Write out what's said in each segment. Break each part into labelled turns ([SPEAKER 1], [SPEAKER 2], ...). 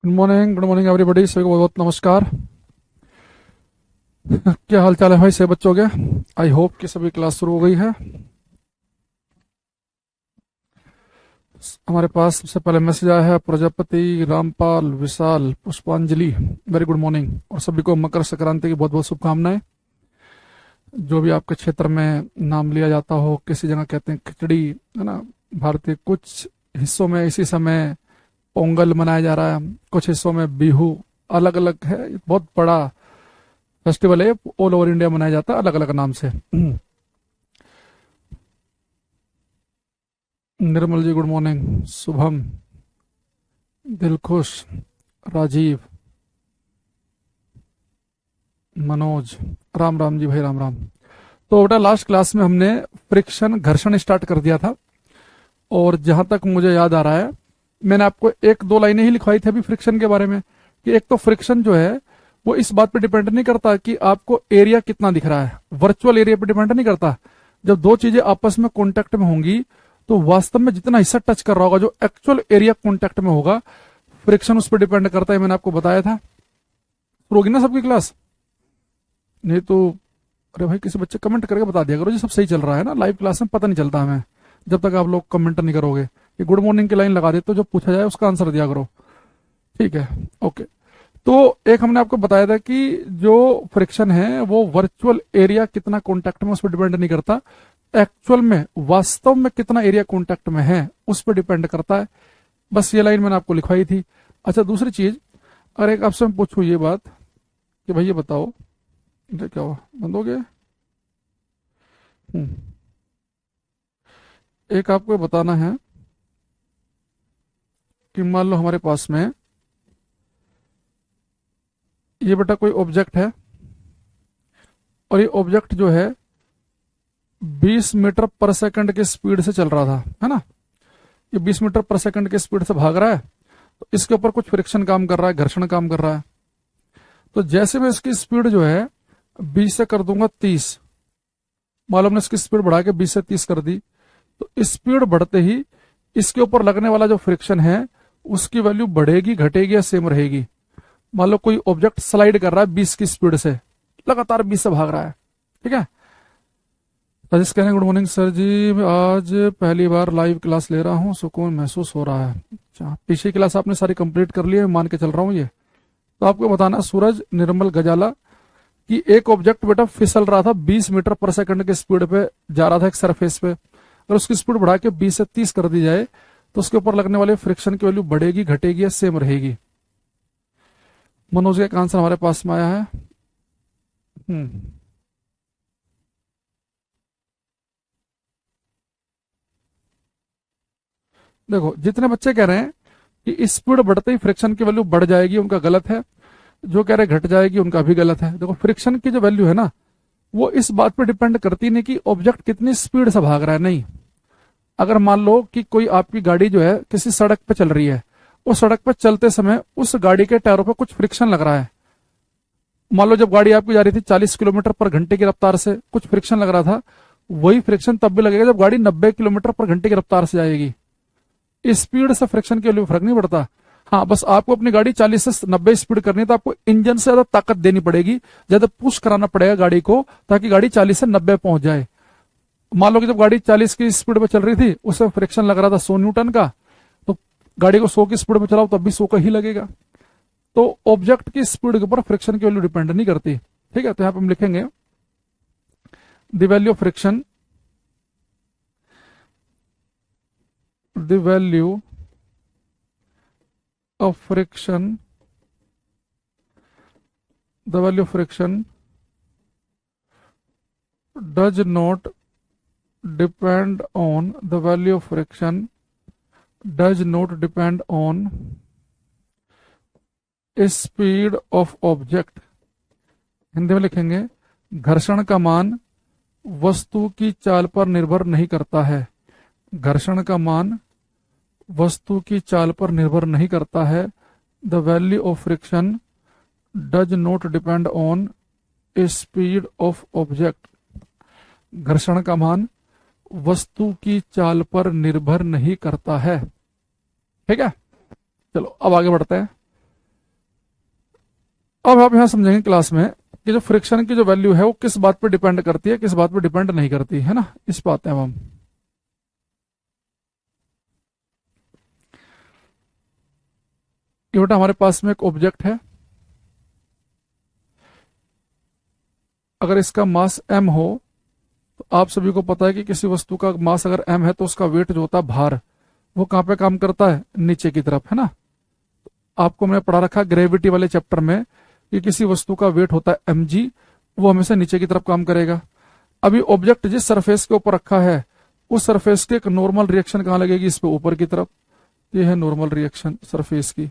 [SPEAKER 1] Good morning everybody, सभी को बहुत बहुत नमस्कार। क्या हाल चाल है भाई सभी बच्चों के। आई होप कि सभी क्लास शुरू हो गई है। हमारे पास सबसे पहले मैसेज आया है प्रजापति, रामपाल, विशाल, पुष्पांजलि, वेरी गुड मॉर्निंग। और सभी को मकर संक्रांति की बहुत बहुत शुभकामनाएं। जो भी आपके क्षेत्र में नाम लिया जाता हो, किसी जगह कहते हैं खिचड़ी, है ना। भारतीय कुछ हिस्सों में इसी समय पोंगल मनाया जा रहा है, कुछ हिस्सों में बिहू, अलग अलग है। बहुत बड़ा फेस्टिवल है, ऑल ओवर इंडिया मनाया जाता है अलग अलग नाम से। निर्मल जी गुड मॉर्निंग, शुभम, दिलखुश, राजीव, मनोज, राम राम जी भाई, राम राम। तो बेटा लास्ट क्लास में हमने फ्रिक्शन, घर्षण स्टार्ट कर दिया था। और जहां तक मुझे याद आ रहा है, मैंने आपको एक दो लाइनें ही लिखवाई थी अभी फ्रिक्शन के बारे में, कि एक तो फ्रिक्शन जो है वो इस बात पे डिपेंड नहीं करता कि आपको एरिया कितना दिख रहा है, वर्चुअल एरिया पे डिपेंड नहीं करता। जब दो चीजें आपस में कांटेक्ट में होंगी तो वास्तव में जितना हिस्सा टच कर रहा होगा, जो एक्चुअल एरिया कांटेक्ट में होगा, फ्रिक्शन उस पर डिपेंड करता है। मैंने आपको बताया था। शुरू होगी ना सबकी क्लास? नहीं तो अरे भाई किसी बच्चे कमेंट करके बता दिया करो जी सब सही चल रहा है ना। लाइव क्लास में पता नहीं चलता हमें जब तक आप लोग कमेंट नहीं करोगे। ये गुड मॉर्निंग की लाइन लगा दे तो जो पूछा जाए उसका आंसर दिया करो, ठीक है? ओके। तो एक हमने आपको बताया था कि जो फ्रिक्शन है वो वर्चुअल एरिया कितना कांटेक्ट में, उस पर डिपेंड नहीं करता। एक्चुअल में वास्तव में कितना एरिया कांटेक्ट में है उस पर डिपेंड करता है। बस ये लाइन मैंने आपको लिखवाई थी। अच्छा, दूसरी चीज, अगर एक आपसे मैं पूछूं ये बात कि भाई ये बताओ, ये क्या हुआ, बंद हो गया? हम्म, एक आपको बताना है कि मान लो हमारे पास में ये बेटा कोई ऑब्जेक्ट है, और ये ऑब्जेक्ट जो है 20 मीटर पर सेकंड के स्पीड से चल रहा था, है ना। ये 20 मीटर पर सेकंड के स्पीड से भाग रहा है, तो इसके ऊपर कुछ फ्रिक्शन काम कर रहा है, घर्षण काम कर रहा है। तो जैसे मैं इसकी स्पीड जो है 20 से कर दूंगा 30, मालूम ने इसकी स्पीड बढ़ा के 20 से 30 कर दी, तो स्पीड बढ़ते ही इसके ऊपर लगने वाला जो फ्रिक्शन है उसकी वैल्यू बढ़ेगी, घटेगी या सेम रहेगी? मान लो कोई ऑब्जेक्ट स्लाइड कर रहा है 20 की स्पीड से, लगातार 20 से भाग रहा है, ठीक है। राजेश कह रहे हैं गुड मॉर्निंग सर जी, आज पहली बार लाइव क्लास ले रहा हूँ, सुकून महसूस हो रहा है। अच्छा, पिछली क्लास आपने सारी कंप्लीट कर ली है, मान के चल रहा हूँ ये। तो आपको बताना, सूरज निर्मल गजाला, कि एक ऑब्जेक्ट बेटा फिसल रहा था 20 मीटर पर सेकंड के स्पीड पे जा रहा था एक सरफेस पे। अगर उसकी स्पीड बढ़ा के 20 से 30 कर दी जाए तो उसके ऊपर लगने वाले फ्रिक्शन की वैल्यू बढ़ेगी, घटेगी या सेम रहेगी? मनोज का एक आंसर हमारे पास में आया है। देखो, जितने बच्चे कह रहे हैं कि स्पीड बढ़ते ही फ्रिक्शन की वैल्यू बढ़ जाएगी, उनका गलत है। जो कह रहे हैं घट जाएगी, उनका भी गलत है। देखो, फ्रिक्शन की जो वैल्यू है ना, वो इस बात पर डिपेंड करती नहीं कि ऑब्जेक्ट कितनी स्पीड से भाग रहा है, नहीं। अगर मान लो कि कोई आपकी गाड़ी जो है किसी सड़क पे चल रही है, उस सड़क पे चलते समय उस गाड़ी के टायरों पे कुछ फ्रिक्शन लग रहा है। मान लो जब गाड़ी आपकी जा रही थी 40 किलोमीटर पर घंटे की रफ्तार से, कुछ फ्रिक्शन लग रहा था। वही फ्रिक्शन तब भी लगेगा जब गाड़ी 90 किलोमीटर पर घंटे की रफ्तार से जाएगी। स्पीड से फ्रिक्शन के लिए फर्क नहीं पड़ता। हाँ, बस आपको अपनी गाड़ी 40 से 90 स्पीड करनी है तो आपको इंजन से ज्यादा ताकत देनी पड़ेगी, ज्यादा पुश कराना पड़ेगा गाड़ी को, ताकि गाड़ी 40 से 90 पहुंच जाए। मान लो कि जब गाड़ी 40 की स्पीड पे चल रही थी, उससे फ्रिक्शन लग रहा था 100 न्यूटन का, तो गाड़ी को 100 की स्पीड पे चलाओ तब भी 100 का ही लगेगा। तो ऑब्जेक्ट की स्पीड के ऊपर फ्रिक्शन की वैल्यू डिपेंड नहीं करती, ठीक है। तो यहां पर हम लिखेंगे the value of friction, the value of friction, the value of friction does not depend on the value of friction does not depend on speed of object। Hindi में लिखेंगे, घर्षण का मान वस्तु की चाल पर निर्भर नहीं करता है। घर्षण का मान वस्तु की चाल पर निर्भर नहीं करता है। The value of friction does not depend on speed of object. घर्षण का मान वस्तु की चाल पर निर्भर नहीं करता है, ठीक है। चलो अब आगे बढ़ते हैं। अब आप यहां समझेंगे क्लास में कि जो फ्रिक्शन की जो वैल्यू है वो किस बात पर डिपेंड करती है, किस बात पर डिपेंड नहीं करती है ना, इस बात है अब हम। ये बेटा हमारे पास में एक ऑब्जेक्ट है, अगर इसका मास m हो तो आप सभी को पता है कि किसी वस्तु का मास अगर m है तो उसका वेट जो होता है भार, वो कहां पे काम करता है, नीचे की तरफ, है ना। आपको मैंने पढ़ा रखा ग्रेविटी वाले चैप्टर में कि किसी वस्तु का वेट होता है mg, वो हमेशा नीचे की तरफ काम करेगा। अभी ऑब्जेक्ट जिस सरफेस के ऊपर रखा है उस सरफेस की एक नॉर्मल रिएक्शन कहां लगेगी, इस पे ऊपर की तरफ। ये है नॉर्मल रिएक्शन सरफेस की,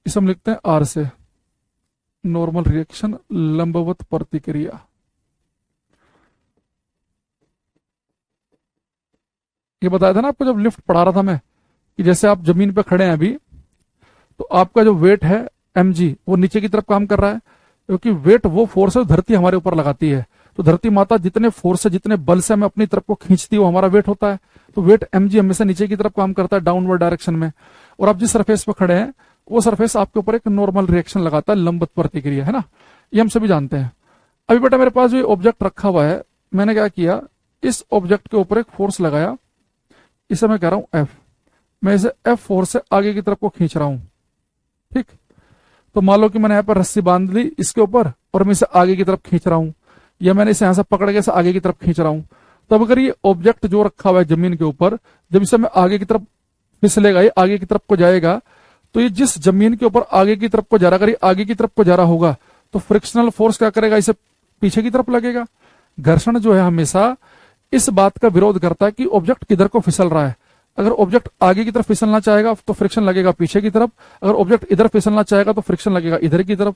[SPEAKER 1] इसे हम लिखते हैं आर से, नॉर्मल रिएक्शन, लंबवत प्रतिक्रिया। ये बताया था ना आपको जब लिफ्ट पढ़ा रहा था मैं, कि जैसे आप जमीन पे खड़े हैं अभी, तो आपका जो वेट है mg वो नीचे की तरफ काम कर रहा है, क्योंकि वेट वो फोर्स है धरती हमारे ऊपर लगाती है। तो धरती माता जितने फोर्स से, जितने बल से हमें अपनी तरफ को खींचती है वो हमारा वेट होता है। तो वेट mg हमेशा नीचे की तरफ काम करता है, डाउनवर्ड डायरेक्शन में। और आप जिस सरफेस पे खड़े हैं वो सरफेस आपके ऊपर एक नॉर्मल रिएक्शन लगाता है, लंबवत प्रतिक्रिया, है ना, ये हम सभी जानते हैं। अभी बेटा मेरे पास जो ऑब्जेक्ट रखा हुआ है, मैंने क्या किया, इस ऑब्जेक्ट के ऊपर एक फोर्स लगाया, इसे मैं कह रहा हूं F। मैं इसे F फोर्स से आगे की तरफ को खींच रहा हूं, ठीक। तो मान लो कि मैंने यहां पर रस्सी बांध ली इसके ऊपर और मैं इसे आगे की तरफ खींच रहा हूं, या मैंने इसे यहां से पकड़ के इसे आगे की तरफ खींच रहा हूं। तब अगर ये ऑब्जेक्ट जो रखा हुआ है जमीन के ऊपर, जब इसे मैं आगे की तरफ फिसलेगा, ये आगे की तरफ को जाएगा, तो ये जिस जमीन के ऊपर आगे की तरफ को जा रहा, अगर ये आगे की तरफ को जा रहा होगा तो फ्रिक्शनल फोर्स क्या करेगा, इसे पीछे की तरफ लगेगा। घर्षण जो है हमेशा इस बात का विरोध करता है कि ऑब्जेक्ट किधर को फिसल रहा है। अगर ऑब्जेक्ट आगे की तरफ फिसलना चाहेगा तो फ्रिक्शन लगेगा पीछे की तरफ, अगर ऑब्जेक्ट इधर फिसलना चाहेगा तो फ्रिक्शन लगेगा इधर की तरफ।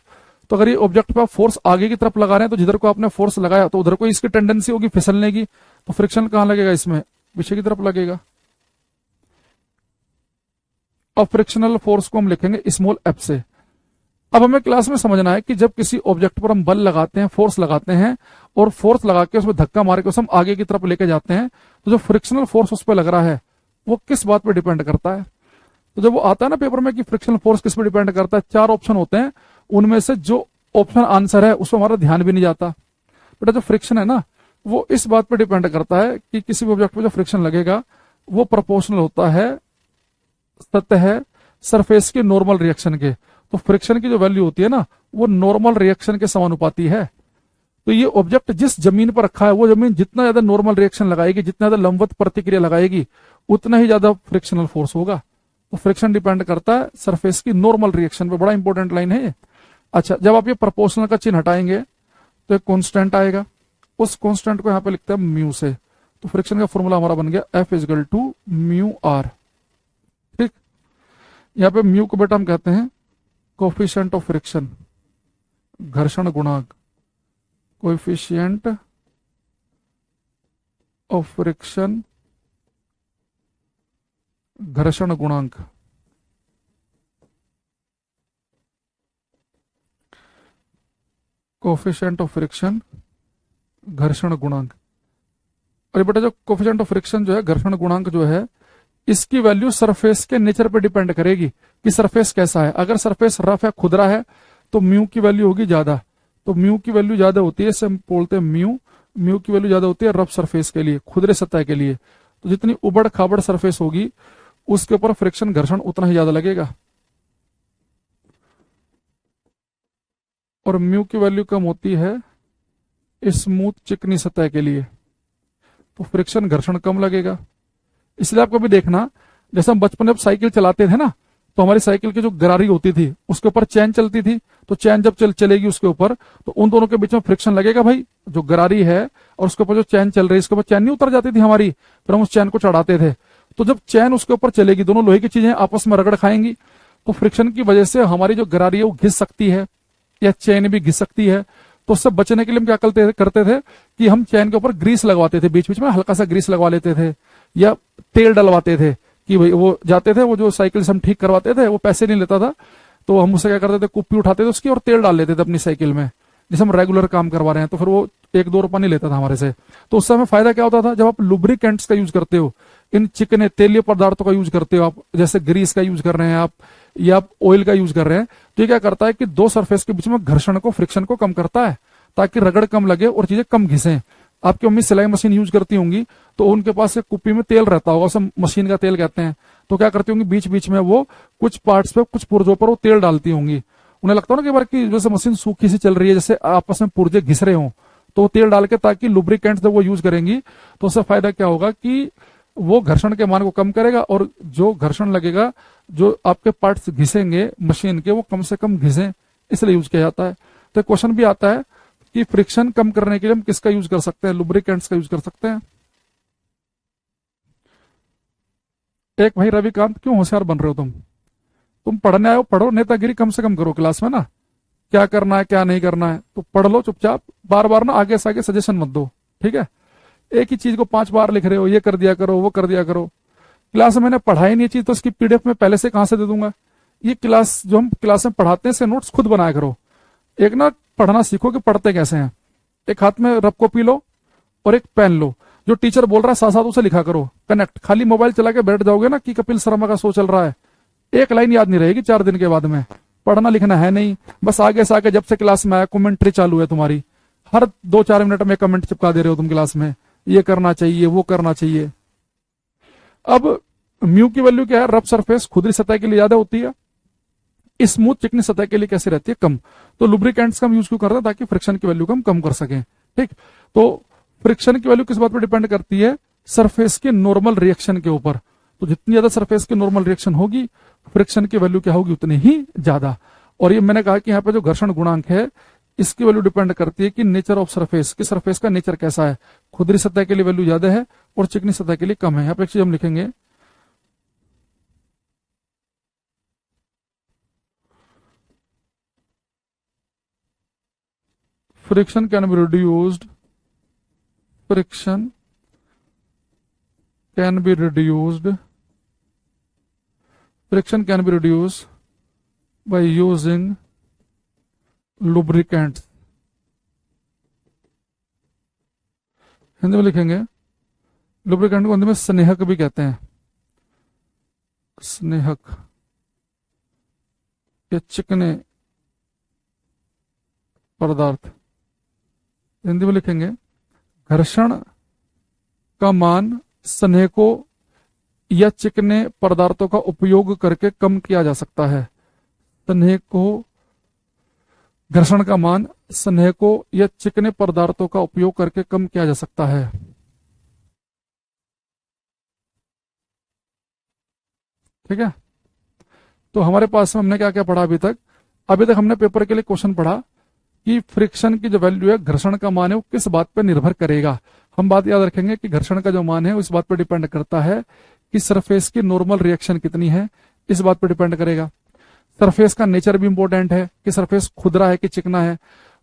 [SPEAKER 1] तो अगर ये ऑब्जेक्ट पे आप फोर्स आगे की तरफ लगा रहे हैं तो जिधर को आपने फोर्स लगाया तो उधर को इसकी टेंडेंसी होगी फिसलने की, तो फ्रिक्शन कहां लगेगा, इसमें पीछे की तरफ लगेगा। और फ्रिक्शनल फोर्स को हम लिखेंगे स्मॉल एफ से। अब हमें क्लास में समझना है कि जब किसी ऑब्जेक्ट पर हम बल लगाते हैं, फोर्स लगाते हैं, और फोर्स लगा के उसमें धक्का मार के उसे हम आगे की तरफ लेके जाते हैं, तो जो फ्रिक्शनल फोर्स उस पर लग रहा है वो किस बात पर डिपेंड करता है। तो जब वो आता है ना पेपर में कि फ्रिक्शनल फोर्स किस पर डिपेंड करता है, 4 ऑप्शन होते हैं, उनमें से जो ऑप्शन आंसर है उसमें हमारा ध्यान भी नहीं जाता। बेटा जो फ्रिक्शन है ना वो इस बात पर डिपेंड करता है कि किसी भी ऑब्जेक्ट पर जो फ्रिक्शन लगेगा वो प्रोपोर्शनल होता है सतह सरफेस के नॉर्मल रिएक्शन के। तो फ्रिक्शन की जो वैल्यू होती है ना वो नॉर्मल रिएक्शन के समानुपाती है। तो ये ऑब्जेक्ट जिस जमीन पर रखा है वो जमीन जितना ज्यादा नॉर्मल रिएक्शन लगाएगी, जितना ज्यादा लंबवत प्रतिक्रिया लगाएगी, उतना ही ज्यादा फ्रिक्शनल फोर्स होगा। तो फ्रिक्शन डिपेंड करता है सरफेस की नॉर्मल रिएक्शन पे। बड़ा इंपॉर्टेंट लाइन है ये। अच्छा, जब आप ये प्रोपोर्शनल का चिन्ह हटाएंगे तो एक कांस्टेंट आएगा, उस कांस्टेंट को यहां पे लिखते हैं म्यू से। तो फ्रिक्शन का फॉर्मूला हमारा बन गया F is equal to mu R, ठीक। यहां पे म्यू को बेटा हम कहते हैं कोफिशिएंट ऑफ फ्रिक्शन, घर्षण गुणांक, कोएफिशिएंट ऑफ फ्रिक्शन, घर्षण गुणांक। कोफिशिएंट ऑफ फ्रिक्शन, घर्षण गुणांक। और बेटा जो कोफिशिएंट ऑफ फ्रिक्शन जो है, घर्षण गुणांक जो है, इसकी वैल्यू सरफेस के नेचर पे डिपेंड करेगी कि सरफेस कैसा है। अगर सरफेस रफ है, खुदरा है, तो म्यू की वैल्यू होगी ज्यादा। तो म्यू की वैल्यू ज्यादा होती है, इसे हम बोलते हैं म्यू की वैल्यू ज्यादा होती है रफ सरफेस के लिए, खुदरे सतह के लिए। तो जितनी उबड़ खाबड़ सरफेस होगी उसके ऊपर फ्रिक्शन घर्षण उतना ही ज्यादा लगेगा। और म्यू की वैल्यू कम होती है स्मूथ चिकनी सतह के लिए, तो फ्रिक्शन घर्षण कम लगेगा। इसलिए आप कभी देखना, जैसे हम बचपन में साइकिल चलाते थे ना, तो हमारी साइकिल की जो गरारी होती थी उसके ऊपर चैन चलती थी, तो चैन जब चलेगी उसके ऊपर तो उन दोनों के बीच में फ्रिक्शन लगेगा भाई। जो गरारी है और उसके ऊपर जो चैन चल रही है, इसके ऊपर चैन नहीं उतर जाती थी हमारी, फिर हम उस चैन को चढ़ाते थे। तो जब चैन उसके ऊपर चलेगी, दोनों लोहे की चीजें आपस में रगड़ खाएंगी, तो फ्रिक्शन की वजह से हमारी जो गरारी है वो घिस सकती है, या चैन भी घिस सकती है। तो उससे बचने के लिए हम क्या करते थे कि हम चैन के ऊपर ग्रीस लगवाते थे, बीच बीच में हल्का सा ग्रीस लगवा लेते थे, या तेल डलवाते थे कि भाई वो जाते थे, वो जो साइकिल से हम ठीक करवाते थे वो पैसे नहीं लेता था, तो हम उससे क्या करते थे, कुप्पी उठाते थे उसकी और तेल डाल लेते थे अपनी साइकिल में, जैसे हम रेगुलर काम करवा रहे हैं, तो फिर वो 1-2 रुपया नहीं लेता था हमारे से। तो उससे हमें फायदा क्या होता था, जब आप लुब्रिकेंट्स का यूज करते हो, इन चिकने तेलीय पदार्थों का यूज करते हो आप, जैसे ग्रीस का यूज कर रहे हैं आप, या आप ऑयल का यूज कर रहे हैं, तो ये क्या करता है कि दो सरफेस के बीच में घर्षण को, फ्रिक्शन को कम करता है, ताकि रगड़ कम लगे और चीजें कम घिसें। आपकी मम्मी सिलाई मशीन यूज करती होंगी, तो उनके पास एक कुप्पी में तेल रहता होगा, उसे मशीन का तेल कहते हैं। तो क्या करती होंगी, बीच बीच में वो कुछ पार्ट्स पे, कुछ पुर्जों पर वो तेल डालती होंगी। उन्हें लगता हो ना कई बार कि जैसे मशीन सूखी सी चल रही है, जैसे आपस में पुर्जे घिस रहे हों, तो वो तेल डाल के, ताकि लुब्रिकेंट जब वो यूज करेंगी तो उससे फायदा क्या होगा कि वो घर्षण के मान को कम करेगा, और जो घर्षण लगेगा, जो आपके पार्ट्स घिसेंगे मशीन के, वो कम से कम घिसें, इसलिए यूज किया जाता है। तो क्वेश्चन भी आता है कि फ्रिक्शन कम करने के लिए हम किसका यूज कर सकते हैं, लुब्रिकेंट्स का यूज कर सकते हैं। एक भाई रविकांत, क्यों होशियार बन रहे हो तुम पढ़ने आए हो, पढ़ो, नेतागिरी कम से कम करो क्लास में ना। क्या करना है क्या नहीं करना है तो पढ़ लो चुपचाप, बार बार ना आगे से आगे सजेशन मत दो, ठीक है। एक ही चीज को 5 बार लिख रहे हो, ये कर दिया करो, वो कर दिया करो। क्लास में मैंने पढ़ाई नहीं चीज, तो इसकी पीडीएफ में पहले से कहां से दे दूंगा। ये क्लास जो हम क्लास में पढ़ाते हैं, इसके नोट्स खुद बनाया करो। एक ना पढ़ना सीखो कि पढ़ते कैसे हैं। एक हाथ में रफ कॉपी लो और एक पेन लो, जो टीचर बोल रहा है साथ साथ उसे लिखा करो, कनेक्ट। खाली मोबाइल चला के बैठ जाओगे ना कि कपिल शर्मा का शो चल रहा है, एक लाइन याद नहीं रहेगी 4 दिन के बाद में। पढ़ना लिखना है नहीं, बस आगे से आगे, जब से क्लास में आया कमेंट्री चालू है तुम्हारी, हर 2-4 मिनट में कमेंट चिपका दे रहे हो तुम क्लास में, ये करना चाहिए, वो करना चाहिए। अब म्यू की वैल्यू क्या है, रफ सरफेस खुदरी सतह के लिए ज्यादा होती है, स्मूथ चिकनी सतह के लिए कैसे रहती है, कम। तो लुब्रिकेंट्स का हम यूज क्यों करते हैं, ताकि फ्रिक्शन की वैल्यू को हम कम कर सकें, ठीक। तो फ्रिक्शन की वैल्यू किस बात पर डिपेंड करती है, सरफेस के नॉर्मल रिएक्शन के ऊपर। तो जितनी ज्यादा सरफेस की नॉर्मल रिएक्शन होगी, फ्रिक्शन की वैल्यू क्या होगी, उतनी ही ज्यादा। और ये मैंने कहा कि यहाँ पे जो घर्षण गुणांक है, इसकी वैल्यू डिपेंड करती है कि नेचर ऑफ सरफेस, कि सरफेस का नेचर कैसा है। खुदरी सतह के लिए वैल्यू ज्यादा है और चिकनी सतह के लिए कम है। यहाँ पे एक चीज हम लिखेंगे, friction can be reduced, friction can be reduced, friction can be reduced by using lubricants. Hindi में लिखेंगे, लुब्रिकेंट को हिंदी में स्नेहक भी कहते हैं, स्नेहक या चिकने पदार्थ। हिंदी में लिखेंगे, घर्षण का मान स्नेहकों या चिकने पदार्थों का उपयोग करके कम किया जा सकता है। स्नेहकों, घर्षण का मान स्नेहकों या चिकने पदार्थों का उपयोग करके कम किया जा सकता है, ठीक है। तो हमारे पास में हमने क्या क्या पढ़ा अभी तक। अभी तक हमने पेपर के लिए क्वेश्चन पढ़ा कि फ्रिक्शन की जो वैल्यू है, घर्षण का मान है, वो किस बात पर निर्भर करेगा। हम बात याद रखेंगे कि घर्षण का जो मान है, उस बात पर डिपेंड करता है कि सरफेस की नॉर्मल रिएक्शन कितनी है, इस बात पर डिपेंड करेगा। सरफेस का नेचर भी इंपॉर्टेंट है, कि सरफेस खुदरा है कि चिकना है।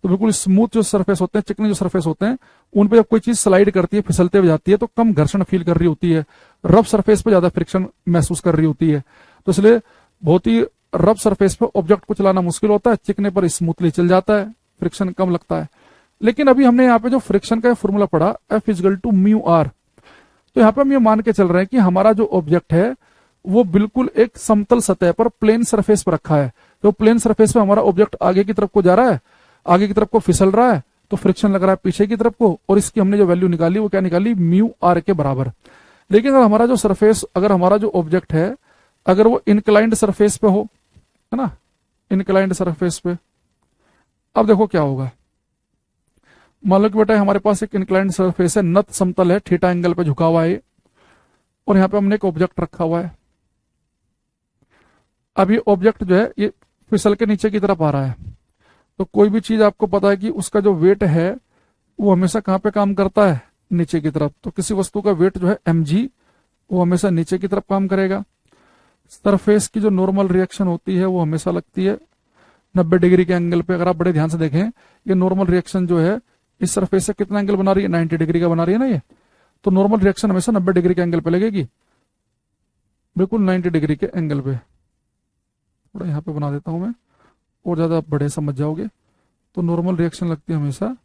[SPEAKER 1] तो बिल्कुल स्मूथ जो सरफेस होते हैं, चिकने जो सरफेस होते हैं, उन पे जब कोई चीज स्लाइड करती है, फिसलते हुए जाती है, तो कम घर्षण फील कर रही होती है। रफ सरफेस पे ज्यादा फ्रिक्शन महसूस कर रही होती है। तो इसलिए बहुत ही रफ सरफेस पे ऑब्जेक्ट को चलाना मुश्किल होता है, चिकने पर स्मूथली चल जाता है, फ्रिक्शन कम लगता है। लेकिन अभी हमने यहाँ पे जो फ्रिक्शन का फॉर्मूला पढ़ा, F is equal to mu R, तो यहाँ पे हम ये मान के चल रहे हैं कि हमारा जो ऑब्जेक्ट है वो बिल्कुल एक समतल सतह पर, प्लेन सरफेस पर रखा है। तो प्लेन सरफेस पे हमारा ऑब्जेक्ट आगे की तरफ को जा रहा है, आगे की तरफ को फिसल रहा है, तो फ्रिक्शन लग रहा है पीछे की तरफ को, और इसकी हमने जो वैल्यू निकाली वो क्या निकाली, म्यू आर के बराबर। लेकिन अगर हमारा जो सरफेस, अगर हमारा जो ऑब्जेक्ट है, अगर वो इंक्लाइंड सरफेस पे हो, है ना, इंक्लाइंड सरफेस पे, अब देखो क्या होगा। मान लो कि बेटा हमारे पास एक इंक्लाइंड सरफेस है, नत समतल है, थीटा एंगल पे झुका हुआ है, और यहाँ पे हमने एक ऑब्जेक्ट रखा हुआ है। अब ये ऑब्जेक्ट जो है, ये फिसल के नीचे की तरफ आ रहा है। तो कोई भी चीज आपको पता है कि उसका जो वेट है वो हमेशा कहाँ पे काम करता है, नीचे की तरफ। तो किसी वस्तु का वेट जो है mg, वो हमेशा नीचे की तरफ काम करेगा। सरफेस की जो नॉर्मल रिएक्शन होती है वो हमेशा लगती है 90 डिग्री के एंगल पे। अगर आप बड़े ध्यान से देखें, ये नॉर्मल रिएक्शन जो है इस सरफेस से कितना एंगल बना रही है, 90 डिग्री का बना रही है ना ये। तो नॉर्मल रिएक्शन हमेशा 90 डिग्री के एंगल पे लगेगी, बिल्कुल 90 डिग्री के एंगल पे। थोड़ा यहाँ पे बना देता हूं मैं, और ज्यादा आप बड़े समझ जाओगे। तो नॉर्मल रिएक्शन लगती है हमेशा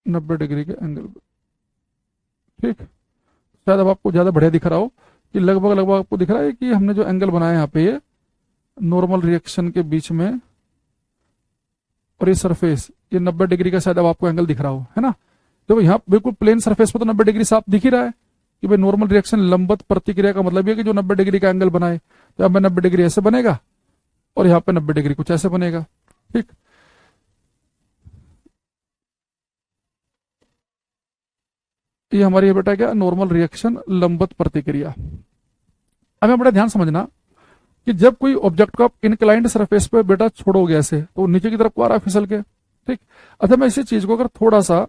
[SPEAKER 1] 90 डिग्री के एंगल पे, ठीक, शायद अब आपको ज्यादा बढ़िया दिख रहा हो कि लगभग लगभग आपको दिख रहा है कि हमने जो एंगल बनाया यहाँ पे ये नॉर्मल रिएक्शन के बीच में और ये सरफेस, ये 90 डिग्री का शायद अब आपको एंगल दिख रहा हो, है ना। देखो यहाँ बिल्कुल प्लेन सरफेस पर तो 90 डिग्री साफ दिख ही रहा है कि भाई नॉर्मल रिएक्शन लंबवत प्रतिक्रिया का मतलब ये कि जो 90 डिग्री का एंगल बनाए, तो यहाँ पे 90 डिग्री ऐसे बनेगा और यहाँ पे 90 डिग्री कुछ ऐसे बनेगा। ठीक, ये हमारी बेटा क्या, नॉर्मल रिएक्शन लंबवत प्रतिक्रिया। अब हमें बड़ा ध्यान समझना कि जब कोई ऑब्जेक्ट को आप इंक्लाइंड सरफेस पे बेटा छोड़ोगे ऐसे, तो नीचे की तरफ को आ रहा है फिसल के। ठीक, अच्छा मैं इसी चीज को अगर थोड़ा सा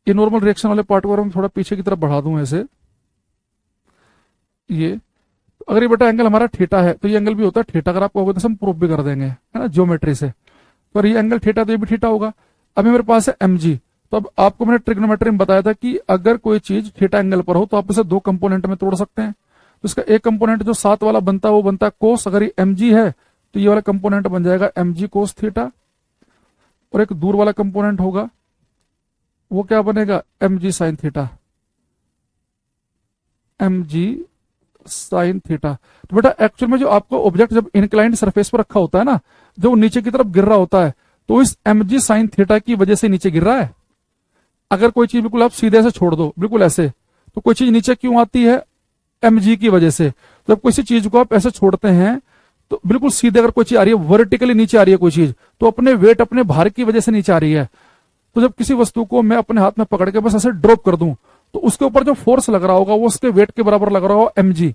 [SPEAKER 1] ये नॉर्मल रिएक्शन वाले पार्ट को अगर हम थोड़ा पीछे की तरफ बढ़ा दूं ऐसे, ये अगर ये बेटा एंगल हमारा थीटा है तो ये एंगल भी होता है थीटा। अगर आपको होगा तो हम प्रूफ भी कर देंगे, है ना, ज्योमेट्री से। तो ये एंगल थीटा तो ये भी थीटा होगा। अभी मेरे पास है mg, तो अब आपको मैंने ट्रिग्नोमेट्री में बताया था कि अगर कोई चीज थीटा एंगल पर हो तो आप इसे दो कंपोनेंट में तोड़ सकते हैं। तो इसका एक कंपोनेंट जो सात वाला बनता है वो बनता है कोस। अगर ये mg है तो ये वाला कंपोनेंट बन जाएगा mg कोस थीटा, और एक दूर वाला कंपोनेंट होगा वो क्या बनेगा, mg sine theta, mg sine theta. तो बेटा एक्चुअल में जो आपको ऑब्जेक्ट जब इंक्लाइंड सरफेस पर रखा होता है ना, जो नीचे की तरफ गिर रहा होता है, तो इस mg साइन थीटा की वजह से नीचे गिर रहा है। अगर कोई चीज बिल्कुल आप सीधे से छोड़ दो बिल्कुल ऐसे, तो कोई चीज नीचे क्यों आती है, mg की वजह से। जब किसी चीज को आप ऐसे छोड़ते हैं तो बिल्कुल सीधे अगर कोई चीज आ रही है, वर्टिकली नीचे आ रही है कोई चीज, तो अपने वेट अपने भार की वजह से नीचे आ रही है। तो जब किसी वस्तु को मैं अपने हाथ में पकड़ के बस ऐसे ड्रॉप कर दूं, तो उसके ऊपर जो फोर्स लग रहा होगा वो उसके वेट के बराबर लग रहा होगा mg।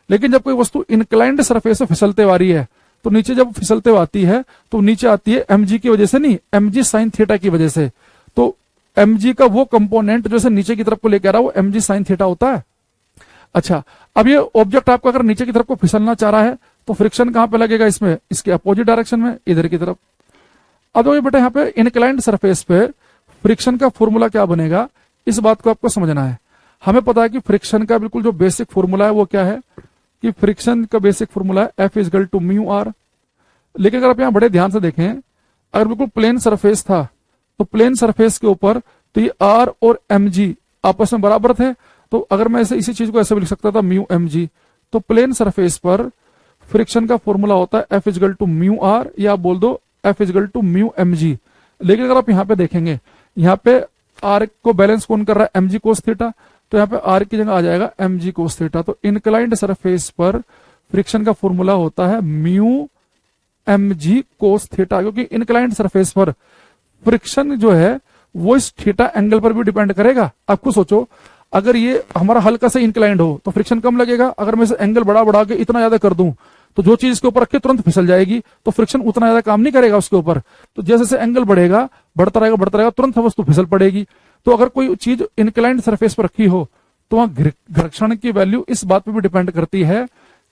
[SPEAKER 1] लेकिन जब कोई वस्तु इंक्लाइंड सरफेस से फिसलते आ रही है, तो नीचे जब फिसलते हुए आती है तो नीचे आती है mg की वजह से नहीं, mg साइन थीटा की वजह से। तो mg का वो कंपोनेंट जो नीचे की तरफ को लेकर आ रहा है वो mg साइन थीटा होता है। अच्छा, अब ये ऑब्जेक्ट आपका अगर नीचे की तरफ को फिसलना चाह रहा है तो फ्रिक्शन कहां पे लगेगा इसमें, इसके अपोजिट डायरेक्शन में, इधर की तरफ। अब ये बेटा यहाँ पे इंक्लाइंड सरफेस पे फ्रिक्शन का फॉर्मूला क्या बनेगा, इस बात को आपको समझना है। हमें पता है कि फ्रिक्शन का बिल्कुल जो बेसिक फॉर्मूला है वो क्या है, कि फ्रिक्शन का बेसिक फॉर्मूला है F is equal to mu R. लेकिन अगर आप यहाँ बड़े ध्यान से देखें, अगर बिल्कुल प्लेन सरफेस था तो प्लेन सरफेस के ऊपर तो ये R और mg आपस में बराबर थे। तो अगर मैं ऐसे इसी चीज को ऐसे भी लिख सकता था म्यू mg, तो प्लेन सरफेस पर फ्रिक्शन का फॉर्मूला होता है F is equal to mu R, या आप बोल दो F is equal to mu mg। लेकिन अगर आप यहाँ पे देखेंगे, यहाँ पे R को बैलेंस कौन कर रहा है, mg कोस थीटा, तो यहाँ पे R की जगह आ जाएगा mg कोस थीटा। तो इंक्लाइंड सरफेस पर फ्रिक्शन का फॉर्मूला होता है म्यू mg कोस थीटा, क्योंकि इंक्लाइंड सरफेस पर फ्रिक्शन जो है वो इस थीटा एंगल पर भी डिपेंड करेगा। आप खुद सोचो, अगर ये हमारा हल्का सा इंक्लाइंड हो तो फ्रिक्शन कम लगेगा। अगर मैं इसे एंगल बढ़ा बढ़ा के इतना ज्यादा कर दूं तो जो चीज इसके ऊपर रखे तुरंत फिसल जाएगी, तो फ्रिक्शन उतना ज्यादा काम नहीं करेगा उसके ऊपर। तो जैसे जैसे एंगल बढ़ेगा, बढ़ता रहेगा, तुरंत वस्तु फिसल पड़ेगी। तो अगर कोई चीज इंक्लाइंड सरफेस पर रखी हो तो वहां घर्षण की वैल्यू इस बात पर भी डिपेंड करती है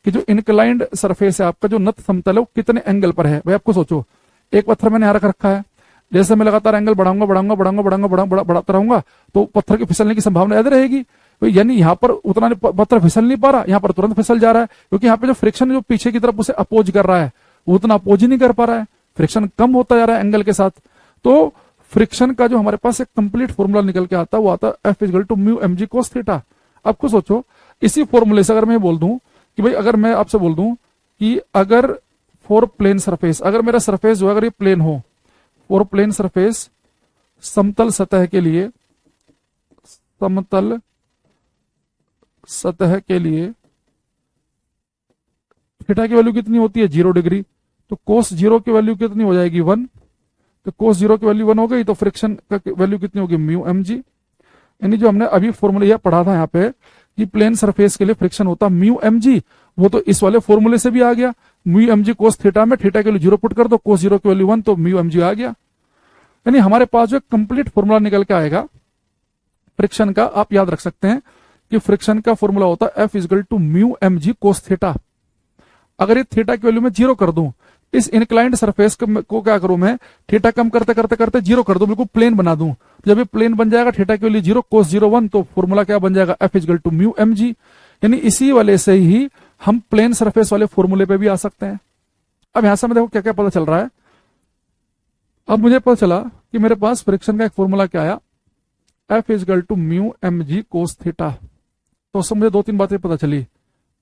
[SPEAKER 1] कि जो इंक्लाइंड सरफेस है आपका, जो नत समतल है, वो कितने एंगल पर है। भाई आपको सोचो, एक पत्थर मैंने यहां रख रखा है, जैसे मैं लगातार एंगल बढ़ाता रहूंगा तो पत्थर के फिसलने की संभावना ज्यादा रहेगी। यानी यहाँ पर उतना पत्थर फिसल नहीं पा रहा, यहाँ पर तुरंत फिसल जा रहा है, क्योंकि यहाँ पे जो फ्रिक्शन जो पीछे की तरफ उसे अपोज कर रहा है वो उतना अपोज ही नहीं कर पा रहा है, फ्रिक्शन कम होता जा रहा है एंगल के साथ। तो फ्रिक्शन का जो हमारे पास एक कंप्लीट फॉर्मूला निकल के आता है वो आता है F is equal to mu mg cos theta. अब खुद सोचो, इसी फॉर्मूले से अगर मैं बोल दूं कि भाई, अगर मैं आपसे बोल दूं कि अगर फॉर प्लेन सरफेस, अगर मेरा सरफेस जो अगर ये प्लेन हो, फॉर प्लेन सरफेस समतल सतह के लिए, समतल सतह के लिए थीटा की वैल्यू कितनी होती है, 0 डिग्री। तो कोस 0 की वैल्यू कितनी हो जाएगी, 1। तो कोस 0 की वैल्यू 1 हो गई, तो फ्रिक्शन का वैल्यू कितनी होगी, म्यू mg। यानी जो हमने अभी फॉर्मूला यह पढ़ा था यहाँ पे कि प्लेन सरफेस के लिए फ्रिक्शन होता म्यू mg, वो तो इस वाले फॉर्मूले से भी आ गया। म्यू mg कोस थीटा में थीटा की वैल्यू 0 पुट कर दो, कोस 0 की वैल्यू 1, तो म्यू mg आ गया। यानी हमारे पास जो कंप्लीट फॉर्मूला निकल के आएगा फ्रिक्शन का, आप याद रख सकते हैं कि फ्रिक्शन का फॉर्मूला होता है F is equal to mu mg cos theta. अगर ये थीटा की वैल्यू में 0 कर दूं, इस इंक्लाइंड सरफेस को क्या करूं मैं, थीटा कम करते करते करते 0 कर दूं, बिल्कुल प्लेन बना दूं। जब ये प्लेन बन जाएगा, थीटा की वैल्यू 0, कोस 0 1, तो फॉर्मूला क्या बन जाएगा, F is equal to mu mg। यानी इसी वाले से ही हम प्लेन सरफेस वाले फॉर्मूले पे भी आ सकते हैं। अब यहां से मैं देखो क्या क्या पता चल रहा है। अब मुझे पता चला कि मेरे पास फ्रिक्शन का एक फॉर्मूला क्या आया, F is equal to mu M G cos theta. तो उससे मुझे दो तीन बातें पता चली।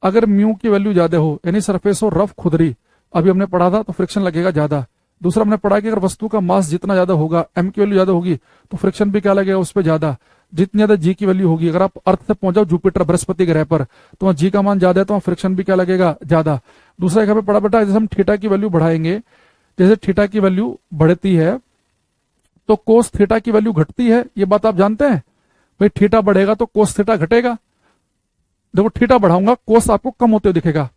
[SPEAKER 1] अगर म्यू की वैल्यू ज्यादा हो, यानी सरफेस हो रफ खुदरी, अभी हमने पढ़ा था, तो फ्रिक्शन लगेगा ज्यादा। दूसरा हमने पढ़ा कि अगर वस्तु का मास जितना ज्यादा होगा, एम की वैल्यू ज्यादा होगी, तो फ्रिक्शन भी क्या लगेगा उस पर ज्यादा। जितनी ज्यादा जी की वैल्यू होगी, अगर आप अर्थ से पहुंच जाओ जुपिटर बृहस्पति ग्रह पर, तो वहां जी का मान ज्यादा है, तो वहां फ्रिक्शन भी क्या लगेगा ज्यादा। दूसरा यहाँ पे पढ़ा बेटा, जैसे हम थीटा की वैल्यू बढ़ाएंगे, जैसे थीटा की वैल्यू बढ़ती है तो कोस थीटा की वैल्यू घटती है। ये बात आप जानते हैं भाई, थीटा बढ़ेगा तो कोस थीटा घटेगा। देखो थीटा बढ़ाऊंगा, कोस आपको कम होते हुए दिखेगा।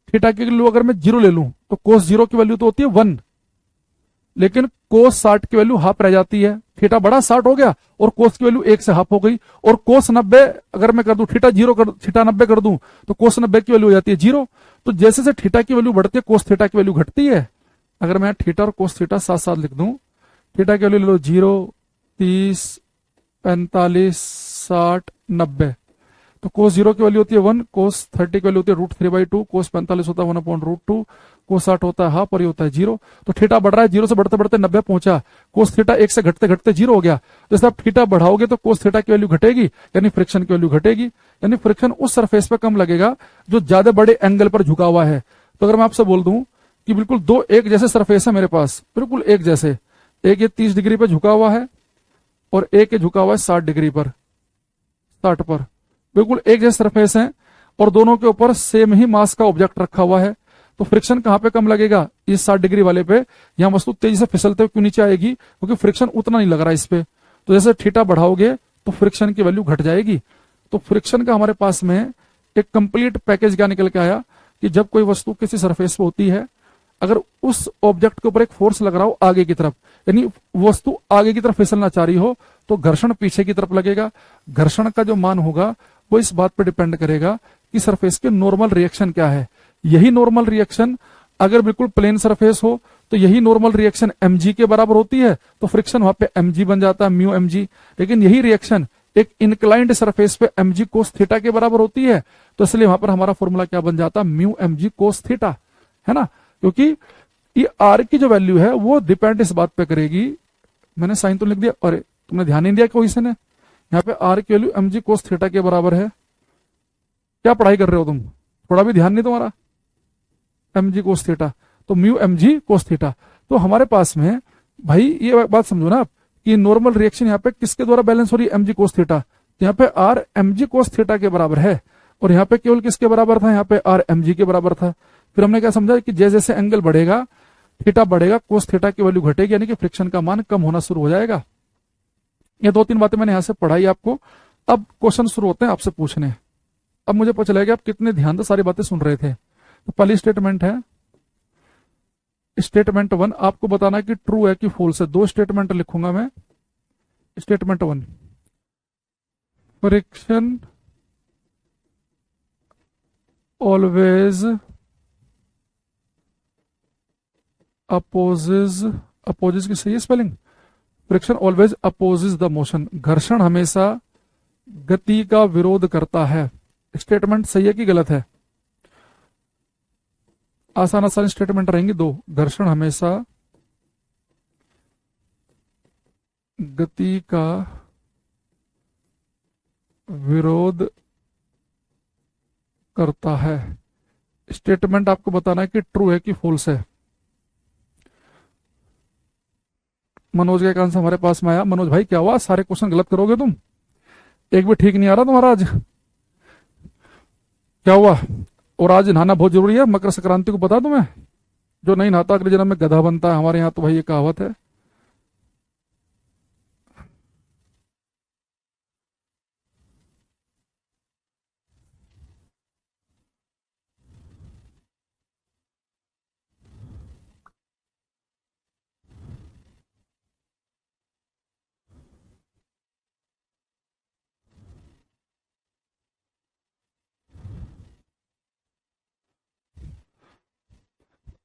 [SPEAKER 1] थीटा की वैल्यू अगर मैं 0 ले लूं, तो कोस 0 की वैल्यू तो होती है 1, लेकिन कोस 60 की वैल्यू हाफ रह जाती है। थीटा बड़ा 60 हो गया और कोस की वैल्यू 1 से हाफ हो गई। और कोस 90 अगर मैं कर दूं, थीटा 90 कर दूं, तो कोस 90 की वैल्यू हो जाती है 0। तो जैसे से थीटा की वैल्यू बढ़ती है, कोस थीटा की वैल्यू घटती है। अगर मैं थीटा और कोस थीटा साथ साथ लिख दूं, थीटा की वैल्यू ले लो 0, 30, 45, 60, 90, तो कोस 0 की वैल्यू होती है 1, कोस 30 की वैल्यू होती है √3/2, कोस 45 होता है 1/√2, कोस 60 होता है हाफ और ये होता है 0। तो थीटा बढ़ रहा है, 0 से बढ़ते बढ़ते 90 पहुंचा, कोस थीटा 1 से घटते घटते 0 हो गया। जैसे आप थीटा बढ़ाओगे तो कोस थीटा की वैल्यू घटेगी, यानी फ्रिक्शन की वैल्यू घटेगी, यानी फ्रिक्शन उस सरफेस पे कम लगेगा जो ज्यादा बड़े एंगल पर झुका हुआ है। तो अगर मैं आपसे बोल दूं कि बिल्कुल दो एक जैसे सरफेस है मेरे पास, बिल्कुल एक जैसे, एक ये 30 डिग्री पर झुका हुआ है और एक ये झुका हुआ है 60 डिग्री पर, 60 पर, बिल्कुल एक जैसे सरफेस है और दोनों के ऊपर सेम ही मास का ऑब्जेक्ट रखा हुआ है, तो फ्रिक्शन कहां पे कम लगेगा, इस 60 डिग्री वाले पे। यहां वस्तु तेजी से फिसलते हुए क्यों नीचे आएगी, क्योंकि फ्रिक्शन उतना नहीं लग रहा इस पे। तो जैसे थीटा बढ़ाओगे तो फ्रिक्शन की वैल्यू घट जाएगी। तो फ्रिक्शन का हमारे पास में एक कंप्लीट पैकेज क्या निकल के आया कि जब कोई वस्तु किसी सरफेस पे होती है, अगर उस ऑब्जेक्ट के ऊपर एक फोर्स लग रहा हो आगे की तरफ, यानी वस्तु आगे की तरफ फिसलना चाह रही हो, तो घर्षण पीछे की तरफ लगेगा। घर्षण का जो मान होगा वो इस बात पर डिपेंड करेगा कि सरफेस के नॉर्मल रिएक्शन क्या है। यही नॉर्मल रिएक्शन अगर बिल्कुल प्लेन सरफेस हो, तो यही नॉर्मल रिएक्शन mg के बराबर होती है, तो फ्रिक्शन वहां पे mg बन जाता है, म्यू mg। लेकिन यही रिएक्शन एक इंक्लाइंड सरफेस पे mg कोस थीटा के बराबर होती है, तो इसलिए वहां पर हमारा फॉर्मूला क्या बन जाता है, म्यू mg कोस थीटा, है ना। क्योंकि ये r की जो वैल्यू है वो डिपेंड इस बात पे करेगी, मैंने साइन तो लिख दिया, अरे तुमने ध्यान नहीं दिया कोई से ने, यहाँ पे r की वैल्यू mg कोस थीटा के बराबर है। क्या पढ़ाई कर रहे हो तुम, थोड़ा भी ध्यान नहीं तुम्हारा, mg कोस थीटा, तो म्यू mg कोस थीटा। तो हमारे पास में भाई ये बात समझो ना आप कि नॉर्मल रिएक्शन यहाँ पे किसके द्वारा बैलेंस हो रही है, mg कोस थीटा। तो यहाँ पे r mg कोस थीटा के बराबर है और यहाँ पे केवल किसके बराबर था, यहाँ पे r mg के बराबर था। फिर हमने क्या समझा कि जैसे जैसे एंगल बढ़ेगा, थीटा बढ़ेगा, कोस थीटा की वैल्यू घटेगी, यानी कि फ्रिक्शन का मान कम होना शुरू हो जाएगा। ये दो तीन बातें मैंने यहां से पढ़ाई आपको। अब क्वेश्चन शुरू होते हैं आपसे पूछने। अब मुझे पता चलेगा आप कितने ध्यान से सारी बातें सुन रहे थे। तो पहली स्टेटमेंट है, स्टेटमेंट 1 आपको बताना कि ट्रू है कि फॉल्स है। दो स्टेटमेंट लिखूंगा मैं। स्टेटमेंट 1, फ्रिक्शन ऑलवेज अपोजेज की सही है spelling, friction always opposes the motion, घर्षण हमेशा गति का विरोध करता है। स्टेटमेंट सही है कि गलत है, आसान आसान स्टेटमेंट रहेंगे दो। घर्षण हमेशा गति का विरोध करता है। स्टेटमेंट आपको बताना है कि ट्रू है कि फॉल्स है। मनोज का एक आंसर हमारे पास में आया। मनोज भाई क्या हुआ, सारे क्वेश्चन गलत करोगे तुम, एक भी ठीक नहीं आ रहा तुम्हारा आज, क्या हुआ। और आज नहाना बहुत जरूरी है, मकर संक्रांति को बता दूं मैं, जो नहीं नहाता अगले जन्म में गधा बनता है, हमारे यहाँ तो भाई ये कहावत है।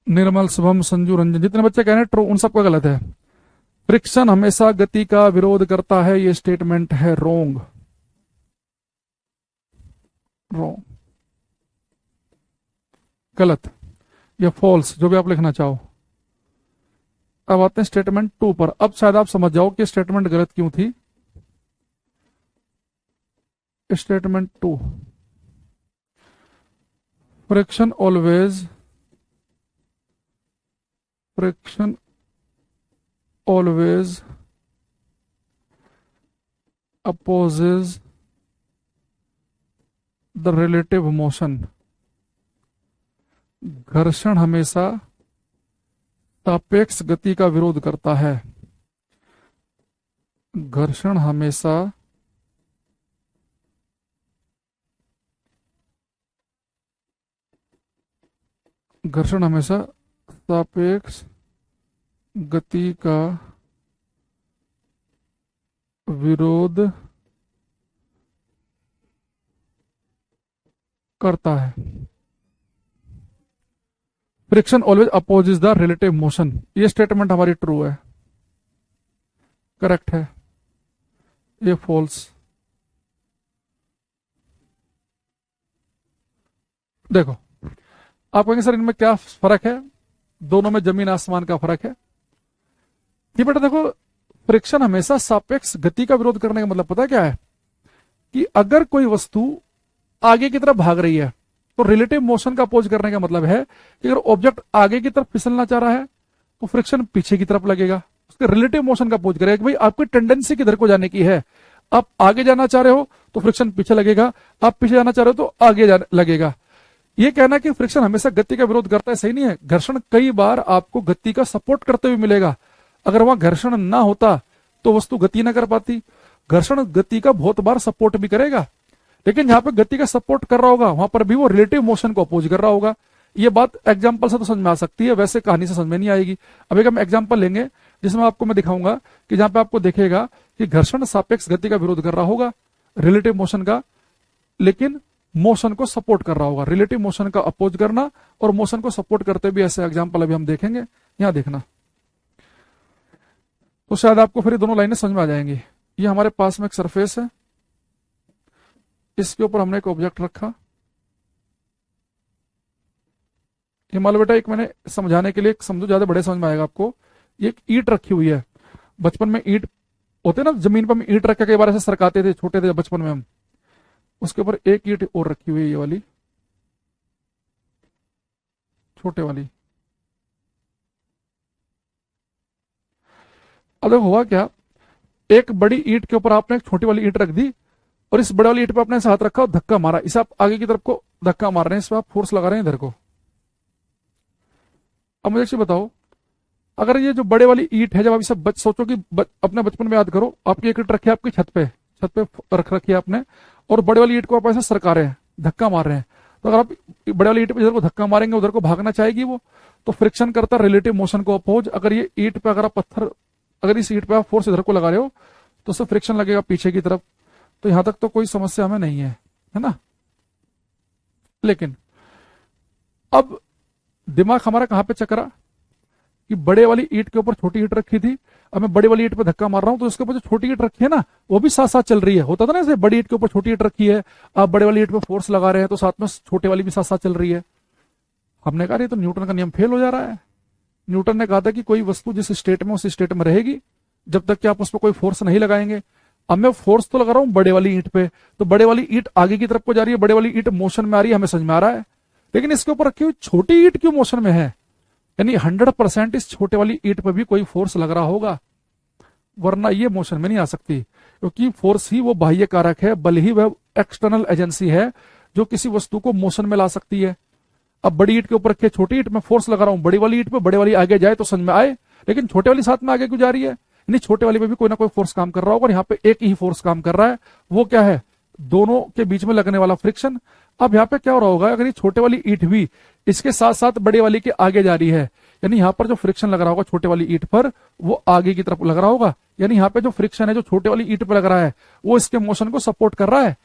[SPEAKER 1] निर्मल, शुभम, संजू, रंजन, जितने बच्चे कह रहे हैं ट्रू, उन सबका गलत है। फ्रिक्शन हमेशा गति का विरोध करता है, ये स्टेटमेंट है रोंग, रोंग, गलत या फॉल्स, जो भी आप लिखना चाहो। अब आते हैं स्टेटमेंट 2 पर। अब शायद आप समझ जाओ कि स्टेटमेंट गलत क्यों थी। Statement 2, friction always opposes the relative motion. घर्षण हमेशा सापेक्ष गति का विरोध करता है। घर्षण हमेशा सापेक्ष गति का विरोध करता है। Friction always opposes the relative motion, ये स्टेटमेंट हमारी ट्रू है, करेक्ट है, ये फॉल्स। देखो आप कहेंगे सर इनमें क्या फर्क है, दोनों में जमीन आसमान का फर्क है। ये बेटा देखो, फ्रिक्शन हमेशा सापेक्ष गति का विरोध करने का मतलब पता क्या है कि अगर कोई वस्तु आगे की तरफ भाग रही है तो रिलेटिव मोशन का अपोज करने का मतलब है कि अगर ऑब्जेक्ट आगे की तरफ फिसलना चाह रहा है तो फ्रिक्शन पीछे की तरफ लगेगा, उसके रिलेटिव मोशन का अपोज करेगा कि भाई आपकी टेंडेंसी किधर को जाने की है, आप आगे जाना चाह रहे हो तो फ्रिक्शन पीछे लगेगा, आप पीछे जाना चाह रहे हो तो आगे लगेगा। ये कहना कि फ्रिक्शन हमेशा गति का विरोध करता है सही नहीं है। घर्षण कई बार आपको गति का सपोर्ट करते हुए मिलेगा। अगर वहां घर्षण ना होता तो वस्तु गति ना कर पाती। घर्षण गति का बहुत बार सपोर्ट भी करेगा, लेकिन जहां पे गति का सपोर्ट कर रहा होगा वहां पर भी वो रिलेटिव मोशन को अपोज कर रहा होगा। ये बात एग्जांपल से तो समझ में आ सकती है, वैसे कहानी से समझ में नहीं आएगी। अब एक हम एग्जांपल लेंगे जिसमें आपको मैं दिखाऊंगा कि जहां पे आपको देखेगा कि घर्षण सापेक्ष गति का विरोध कर रहा होगा, रिलेटिव मोशन का, लेकिन मोशन को सपोर्ट कर रहा होगा। रिलेटिव मोशन का अपोज करना और मोशन को सपोर्ट करते भी ऐसे एग्जाम्पल अभी हम देखेंगे। यहां देखना तो शायद आपको फिर ये दोनों लाइनें समझ में आ जाएंगी। ये हमारे पास में एक सरफेस है, इसके ऊपर हमने एक ऑब्जेक्ट रखा। ये मान लो बेटा, एक मैंने समझाने के लिए समझो, ज्यादा बड़े समझ में आएगा आपको। ये एक ईंट रखी हुई है। बचपन में ईंट होते ना, जमीन पर हम ईंट रख के कई बार ऐसे सरकाते थे, छोटे थे बचपन में हम। उसके ऊपर एक ईंट और रखी हुई है, ये वाली छोटे वाली। अब हुआ क्या, एक बड़ी ईंट के ऊपर आपने एक छोटी वाली ईंट रख दी और इस बड़े वाली ईंट पे आपने हाथ रखा और धक्का मारा। इसे आप आगे की तरफ को धक्का मार रहे हैं, इस पर आप फोर्स लगा रहे हैं इधर को। अब मुझे एक बताओ, अगर ये जो बड़े वाली ईंट है, जब आप इसे सोचो कि अपने बचपन में याद करो, आपकी एक ईंट रखी है आपकी छत पे रख रखी है आपने, और बड़े वाली ईंट को आप ऐसे सरका रहे हैं, धक्का मार रहे हैं। तो अगर आप बड़े वाली ईंट पे इधर को धक्का मारेंगे, उधर को भागना चाहेगी वो, तो फ्रिक्शन करता रिलेटिव मोशन को अपोज। अगर ये ईंट पे अगर आप अगर इस ईंट पे आप फोर्स इधर को लगा रहे हो तो उससे फ्रिक्शन लगेगा पीछे की तरफ। तो यहां तक तो कोई समस्या हमें नहीं है ना। लेकिन अब दिमाग हमारा कहां पे चकरा कि बड़े वाली ईंट के ऊपर छोटी ईंट रखी थी, अब मैं बड़े वाली ईंट पे धक्का मार रहा हूं तो उसके ऊपर जो छोटी ईंट रखी है ना, वो भी साथ साथ चल रही है। होता था ना ऐसे, बड़ी ईंट के ऊपर छोटी ईंट रखी है, आप बड़े वाली ईंट पे फोर्स लगा रहे हैं तो साथ में छोटे वाली भी साथ साथ चल रही है। हमने कहा ये तो न्यूटन का नियम फेल हो जा रहा है। न्यूटन ने कहा था कि कोई वस्तु जिस स्टेट में उस स्टेट में रहेगी जब तक कि आप उस पर कोई फोर्स नहीं लगाएंगे। अब मैं फोर्स तो लगा रहा हूं बड़े वाली ईंट पे, तो बड़े वाली ईंट आगे की तरफ को जा रही है, बड़े वाली ईंट मोशन में आ रही है, हमें समझ में आ रहा है। लेकिन इसके ऊपर रखी हुई छोटी ईंट क्यों मोशन में है? यानी 100% इस छोटे वाली ईंट पर भी कोई फोर्स लग रहा होगा, वरना ये मोशन में नहीं आ सकती। क्योंकि फोर्स ही वो बाह्य कारक है, बल ही वह एक्सटर्नल एजेंसी है जो किसी वस्तु को मोशन में ला सकती है। अब बड़ी ईंट के ऊपर रखे छोटी ईंट में फोर्स लगा रहा हूं बड़ी वाली ईंट पे, बड़े वाली आगे जाए तो समझ में आए, लेकिन छोटे वाली साथ में आगे क्यों जा रही है? यानी छोटे वाली पे भी कोई ना कोई फोर्स काम कर रहा होगा, और यहाँ पे एक ही फोर्स काम कर रहा है। वो क्या है? दोनों के बीच में लगने वाला फ्रिक्शन। अब यहाँ पे क्या हो रहा होगा, अगर ये छोटे वाली ईंट भी इसके साथ साथ बड़े वाली के आगे जा रही है, यानी यहाँ पर जो फ्रिक्शन लग रहा होगा छोटे वाली ईंट पर, वो आगे की तरफ लग रहा होगा। यानी यहाँ पे जो फ्रिक्शन है जो छोटे वाली ईंट पर लग रहा है, वो इसके मोशन को सपोर्ट कर रहा है।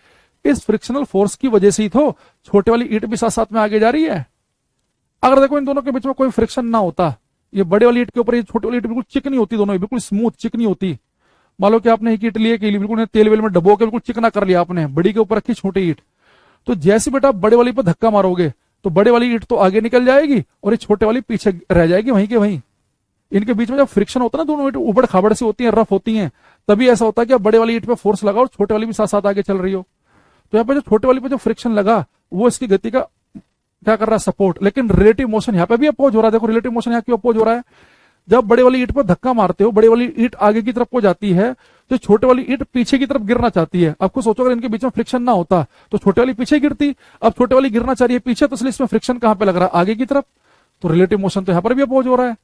[SPEAKER 1] इस फ्रिक्शनल फोर्स की वजह से ही तो छोटे वाली ईंट भी साथ साथ में आगे जा रही है। अगर देखो इन दोनों के बीच में कोई फ्रिक्शन ना होता, ये बड़े वाली ईंट के ऊपर ये छोटी वाली ईंट बिल्कुल चिकनी होती, दोनों बिल्कुल स्मूथ चिकनी होती। मान लो कि आपने एक ईंट लिए बिल्कुल तेल वेल में डबो के बिल्कुल चिकना कर लिया आपने, बड़ी के ऊपर रखी छोटी ईंट, तो जैसे बेटा बड़े वाली पर धक्का मारोगे तो बड़े वाली ईंट तो आगे निकल जाएगी और ये छोटे वाली पीछे रह जाएगी वहीं के वहीं। इनके बीच में जब फ्रिक्शन होता है ना, दोनों ईंट उबड़ खाबड़ से होती है, रफ होती हैं, तभी ऐसा होता है कि अब बड़े वाली ईंट पे फोर्स लगाओ और छोटे वाली भी साथ साथ आगे चल रही हो। तो यहाँ पे जो छोटे वाली पे जो फ्रिक्शन लगा वो इसकी गति का क्या कर रहा है, सपोर्ट। लेकिन रिलेटिव मोशन यहाँ पे भी अपोज हो रहा है। देखो रिलेटिव मोशन यहाँ क्यों अपोज हो रहा है, जब बड़े वाली ईंट पर धक्का मारते हो, बड़े वाली ईंट आगे की तरफ को जाती है, तो छोटे वाली ईंट पीछे की तरफ गिरना चाहती है। आपको सोचो अगर इनके बीच में फ्रिक्शन ना होता तो छोटे वाली पीछे गिरती, अब छोटे वाली गिरना चाह रही है पीछे, तो इसलिए इसमें फ्रिक्शन कहां पे लग रहा है, आगे की तरफ। तो रिलेटिव मोशन तो यहां पर भी अपोज हो रहा है।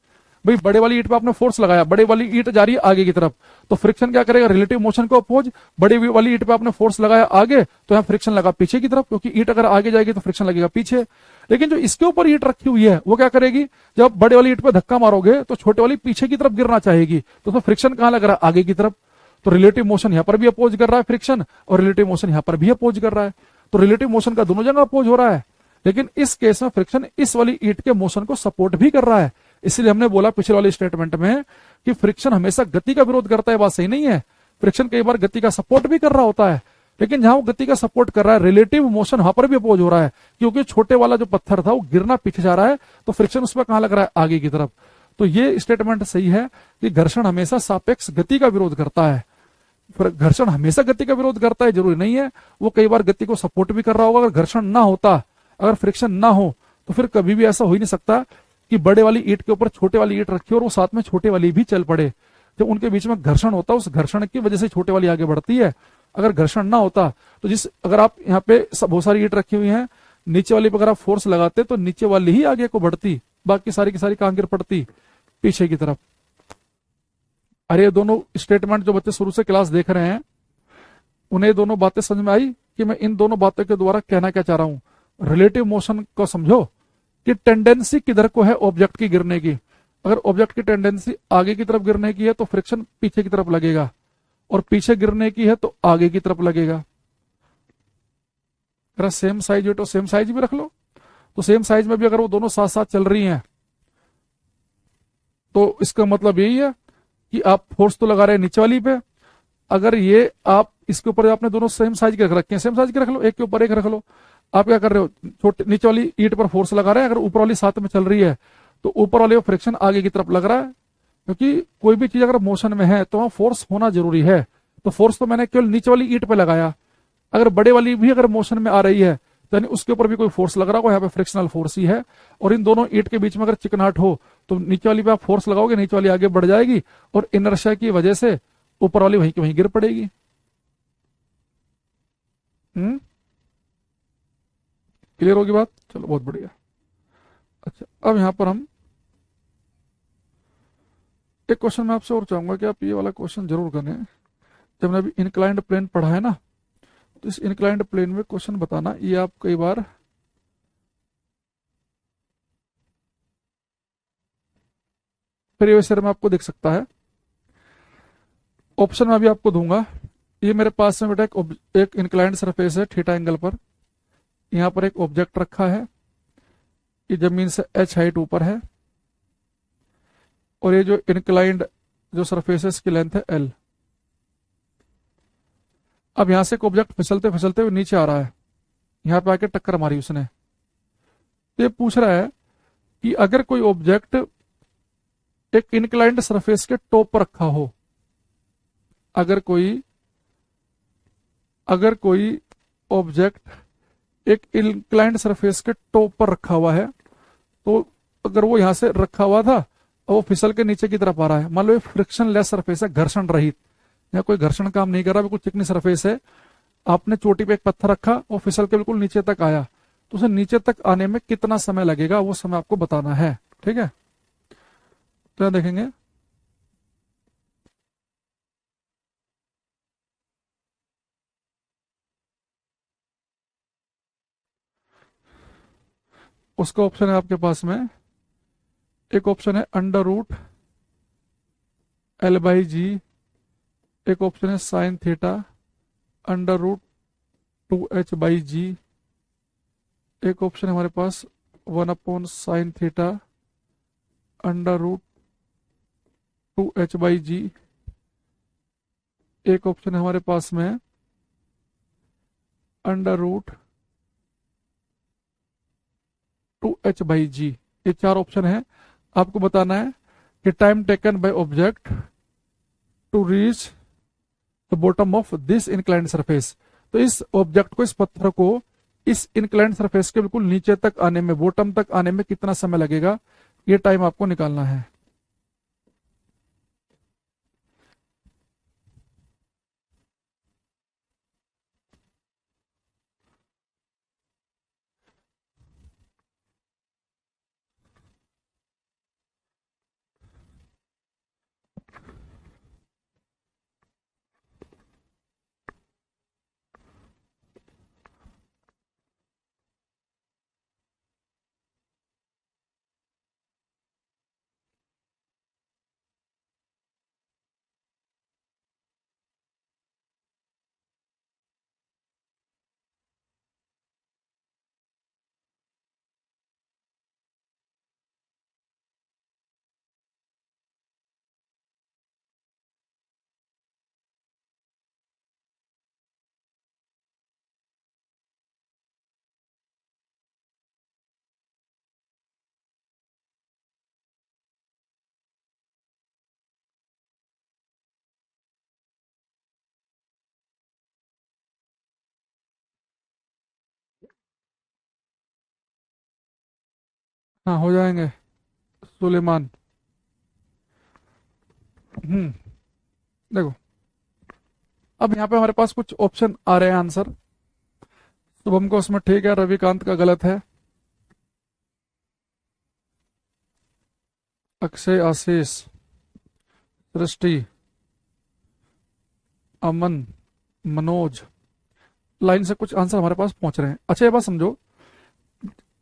[SPEAKER 1] भाई बड़े वाली ईंट पे आपने फोर्स लगाया, बड़े वाली ईंट जा रही है आगे की तरफ, तो फ्रिक्शन क्या करेगा, रिलेटिव मोशन को अपोज। बड़ी वाली ईंट पे आपने फोर्स लगाया आगे, तो यहाँ फ्रिक्शन लगा पीछे की तरफ, क्योंकि ईंट अगर आगे जाएगी तो फ्रिक्शन लगेगा पीछे। लेकिन जो इसके ऊपर ईंट रखी हुई है वो क्या करेगी, जब बड़े वाली ईंट पे धक्का मारोगे तो छोटे वाली पीछे की तरफ गिरना चाहेगी, तो उसमें फ्रिक्शन कहां लग रहा है, आगे की तरफ। तो रिलेटिव मोशन यहां पर भी अपोज कर रहा है फ्रिक्शन, और रिलेटिव मोशन यहां पर भी अपोज कर रहा है। तो रिलेटिव मोशन का दोनों जगह अपोज हो रहा है। लेकिन इस केस में फ्रिक्शन इस वाली ईंट के मोशन को सपोर्ट भी कर रहा है। इसलिए हमने बोला पिछले वाले स्टेटमेंट में कि फ्रिक्शन हमेशा गति का विरोध करता है, बात सही नहीं है। फ्रिक्शन कई बार गति का सपोर्ट भी कर रहा होता है, लेकिन जहां वो गति का सपोर्ट कर रहा है, रिलेटिव मोशन वहां पर भी अपोज हो रहा है, क्योंकि छोटे वाला जो पत्थर था वो गिरना पीछे जा रहा है, तो फ्रिक्शन उसमें कहां लग रहा है, आगे की तरफ। तो ये स्टेटमेंट सही है कि घर्षण हमेशा सापेक्ष गति का विरोध करता है। घर्षण हमेशा गति का विरोध करता है जरूरी नहीं है, वो कई बार गति को सपोर्ट भी कर रहा होगा। अगर घर्षण ना होता, अगर फ्रिक्शन ना हो, तो फिर कभी भी ऐसा हो ही नहीं सकता कि बड़े वाली ईंट के ऊपर छोटे वाली ईंट रखी और वो साथ में छोटे वाली भी चल पड़े। जब उनके बीच में घर्षण होता है, उस घर्षण की वजह से छोटे वाली आगे बढ़ती है। अगर घर्षण ना होता तो अगर आप यहाँ पे बहुत सारी ईंट रखी हुई हैं, नीचे वाली पर अगर आप फोर्स लगाते तो नीचे वाली ही आगे को बढ़ती, बाकी सारी की सारी कहां गिर पड़ती, पीछे की तरफ। अरे ये दोनों स्टेटमेंट जो बच्चे शुरू से क्लास देख रहे हैं, उन्हें दोनों बातें समझ में आई कि मैं इन दोनों बातों के द्वारा कहना क्या चाह रहा हूं। रिलेटिव मोशन को समझो कि टेंडेंसी किधर को है ऑब्जेक्ट की गिरने की। अगर ऑब्जेक्ट की टेंडेंसी आगे की तरफ गिरने की है तो फ्रिक्शन पीछे की तरफ लगेगा, और पीछे गिरने की है तो आगे की तरफ लगेगा। अगर सेम साइज है तो सेम साइज भी रख लो, तो सेम साइज में भी अगर वो दोनों साथ साथ चल रही हैं तो इसका मतलब यही है कि आप फोर्स तो लगा रहे हैं नीचे वाली पे। अगर ये आप इसके ऊपर आपने दोनों सेम साइज के रख रखे हैं, सेम साइज के रख लो, एक के ऊपर एक रख लो। आप क्या कर रहे हो, छोटे नीचे वाली ईंट पर फोर्स लगा रहे हैं, अगर ऊपर वाली साथ में चल रही है तो ऊपर वाले फ्रिक्शन आगे की तरफ लग रहा है, क्योंकि कोई भी चीज अगर मोशन में है तो वहां फोर्स होना जरूरी है। तो फोर्स तो मैंने केवल नीचे वाली ईंट पे लगाया, अगर बड़े वाली भी अगर मोशन में आ रही है तो उसके ऊपर भी कोई फोर्स लग रहा हो, यहाँ पे फ्रिक्शनल फोर्स ही है। और इन दोनों ईंट के बीच में अगर चिकनाहट हो तो नीचे वाली पे आप फोर्स लगाओगे, नीचे वाली आगे बढ़ जाएगी, और इनर्शिया की वजह से ऊपर वाली वहीं की वहीं गिर पड़ेगी। क्लियर होगी बात, चलो बहुत बढ़िया। अच्छा अब यहां पर हम एक क्वेश्चन मैं आपसे और चाहूंगा कि आप ये वाला क्वेश्चन जरूर करें। जब मैंने अभी इंक्लाइंड प्लेन पढ़ा है ना, तो इस इंक्लाइंड प्लेन में क्वेश्चन बताना, ये आप कई बार प्रीवियस ईयर में आपको दिख सकता है। ऑप्शन में अभी आपको दूंगा। ये मेरे पास में बेटा एक इंक्लाइंड सरफेस है थीटा एंगल पर, यहां पर एक ऑब्जेक्ट रखा है, ये जमीन से h हाइट ऊपर है, और ये जो इंक्लाइंड जो सरफेस है इसकी लेंथ है l। अब यहां से एक ऑब्जेक्ट फिसलते फिसलते हुए नीचे आ रहा है, यहां पे आके टक्कर मारी उसने। तो ये पूछ रहा है कि अगर कोई ऑब्जेक्ट एक इंक्लाइंड सरफेस के टॉप पर रखा हो, अगर कोई ऑब्जेक्ट एक इंक्लाइंड सरफेस के टॉप पर रखा हुआ है, तो अगर वो यहां से रखा हुआ था और वो फिसल के नीचे की तरफ आ रहा है, मान लो ये फ्रिक्शन लेस सरफेस है, घर्षण रहित, या कोई घर्षण काम नहीं कर रहा, बिल्कुल चिकनी सरफेस है, आपने चोटी पे एक पत्थर रखा और फिसल के बिल्कुल नीचे तक आया, तो उसे नीचे तक आने में कितना समय लगेगा वो समय आपको बताना है। ठीक है, तो देखेंगे उसका ऑप्शन है आपके पास में, एक ऑप्शन है अंडर रूट L/G, एक ऑप्शन है sine theta under root 2h/g, एक ऑप्शन है हमारे पास 1/sin theta under root 2h/g, एक ऑप्शन है हमारे पास में अंडर रूट 2h/g। ये चार ऑप्शन है। आपको बताना है कि time taken by object to reach the bottom of this inclined surface. तो इस ऑब्जेक्ट को, इस पत्थर को इस इंक्लाइंड सरफेस के बिल्कुल नीचे तक आने में, बॉटम तक आने में कितना समय लगेगा, ये टाइम आपको निकालना है। हाँ हो जाएंगे सुलेमान। देखो, अब यहाँ पे हमारे पास कुछ ऑप्शन आ रहे हैं आंसर। शुभम को उसमें ठीक है, रविकांत का गलत है, अक्षय, आशीष, सृष्टि, अमन, मनोज, लाइन से कुछ आंसर हमारे पास पहुंच रहे हैं। अच्छा ये बात समझो,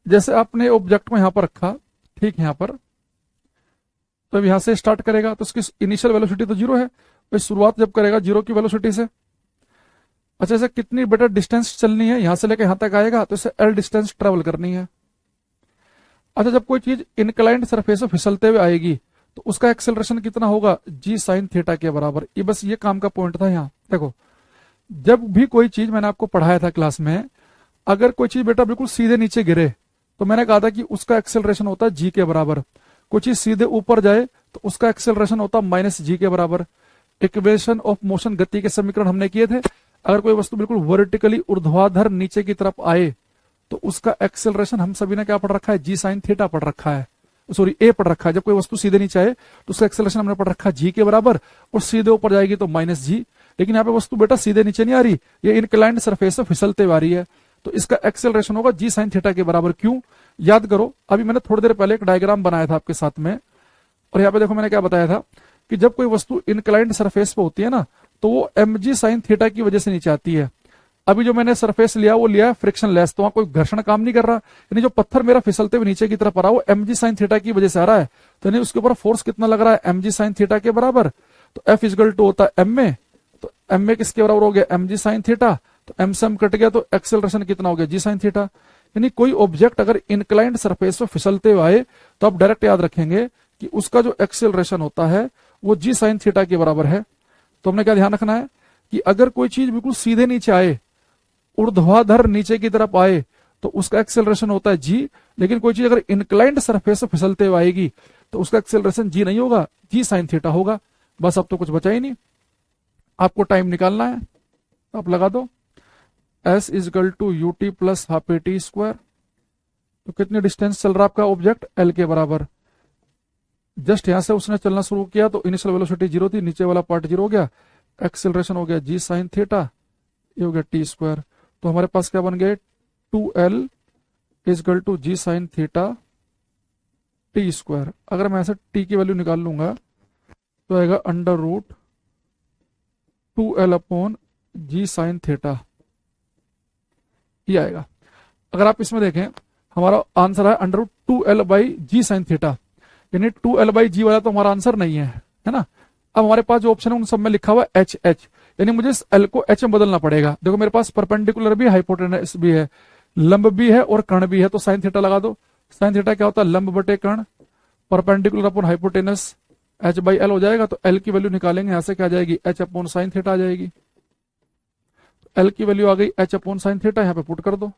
[SPEAKER 1] जैसे आपने ऑब्जेक्ट को यहां पर रखा, ठीक यहाँ पर, तो अब यहां से स्टार्ट करेगा तो उसकी इनिशियल वेलोसिटी तो जीरो है, तो शुरुआत जब करेगा जीरो की वेलोसिटी से। अच्छा, इसे कितनी बेटर डिस्टेंस चलनी है, यहां से लेकर यहां तक आएगा तो इसे एल डिस्टेंस ट्रेवल करनी है। अच्छा, जब कोई चीज इनक्लाइंड सरफेस से फिसलते हुए आएगी तो उसका एक्सेलरेशन कितना होगा, जी साइन थीटा के बराबर। ये बस ये काम का पॉइंट था यहाँ। देखो, जब भी कोई चीज, मैंने आपको पढ़ाया था क्लास में, अगर कोई चीज बेटा बिल्कुल सीधे नीचे गिरे तो मैंने कहा था कि उसका एक्सेलरेशन होता है जी के बराबर। कोई चीज सीधे ऊपर जाए तो उसका एक्सेलरेशन होता है माइनस जी के बराबर। इक्वेशन ऑफ मोशन, गति के समीकरण हमने किए थे। अगर कोई वस्तु बिल्कुल वर्टिकली ऊर्ध्वाधर नीचे की तरफ आए तो उसका एक्सेलरेशन हम सभी ने क्या पढ़ रखा है, जी साइन थीटा पढ़ रखा है, सॉरी ए पढ़ रखा है। जब कोई वस्तु सीधे नीचे आए तो उसका एक्सेलरेशन हमने पढ़ रखा है जी के बराबर, और सीधे ऊपर जाएगी तो माइनस जी। लेकिन यहाँ पे वस्तु बेटा सीधे नीचे नहीं आ रही, ये इनक्लाइंड सरफेस से फिसलते हुए आ रही है, तो इसका एक्सेलरेशन होगा जी साइन थीटा के बराबर। क्यों, याद करो, अभी मैंने थोड़ी देर पहले एक डायग्राम बनाया था आपके साथ में, और यहाँ पे देखो मैंने क्या बताया था कि जब कोई वस्तु इनक्लाइंड सरफेस पे होती है ना, तो वो एम जी साइन थीटा की वजह से नीचे आती है। अभी जो मैंने सरफेस लिया वो लिया है फ्रिक्शन लेस, तो वहां कोई घर्षण काम नहीं कर रहा, यानी जो पत्थर मेरा फिसलते हुए नीचे की तरफ आ रहा है वो एम जी साइन थीटा की वजह से आ रहा है, तो यानी उसके ऊपर फोर्स कितना लग रहा है, एम जी साइन थीटा के बराबर। तो एफ इजगल टू होता है एम में, तो एम में किसके बराबर हो गया, एम जी साइन थीटा, तो एम से एम कट गया तो एक्सेलरेशन कितना हो गया, जी साइन थीटा। यानी कोई ऑब्जेक्ट अगर इंक्लाइंड सरफेस पे फिसलते हुए आए तो आप डायरेक्ट याद रखेंगे कि उसका जो एक्सेलरेशन होता है वो जी साइन थीटा के बराबर है। तो हमने क्या ध्यान रखना है कि अगर कोई चीज बिल्कुल सीधे नीचे आए, ऊर्ध्वाधर नीचे की तरफ आए, तो उसका एक्सेलरेशन होता है जी। लेकिन कोई चीज अगर इंक्लाइंड सरफेस से फिसलते हुए आएगी तो उसका एक्सेलरेशन जी नहीं होगा, जी साइन थीटा होगा। बस अब तो कुछ बचा ही नहीं, आपको टाइम निकालना है, आप लगा दो S is equal to U T plus half A T square. तो कितनी डिस्टेंस चल रहा है आपका ऑब्जेक्ट, एल के बराबर। जस्ट यहां से उसने चलना शुरू किया तो इनिशियल वेलोसिटी जीरो थी, नीचे वाला पार्ट जीरो हो गया, एक्सेलरेशन हो गया जी साइन थीटा, ये हो गया टी स्क्वायर। तो हमारे पास क्या बन गए, 2l is equal to G sine theta T square. अगर मैं ऐसे टी की वैल्यू निकाल लूंगा तो आएगा under root 2l upon G sine theta, ये आएगा। अगर आप इसमें देखें, हमारा आंसर है under root 2l by G sine theta, यानी 2l बाई जी वाला तो हमारा आंसर नहीं है ना। अब हमारे पास जो ऑप्शन है उन सब में लिखा हुआ है एच एच, यानी मुझे इस एल को एच में बदलना पड़ेगा। देखो मेरे पास परपेंडिकुलर भी, हाइपोटेनस भी है, लंब भी है और कर्ण भी है, तो साइन थीटा लगा दो। साइन थीटा क्या होता है, लंब बटे कर्ण, perpendicular upon hypotenuse, h by l हो जाएगा। तो एल की वैल्यू निकालेंगे, यहां से क्या आ जाएगी, एच अपॉन साइन थीटा आ जाएगी। एल की वैल्यू आ गई एच अपॉन साइन थीटा, यहाँ पे पुट कर दो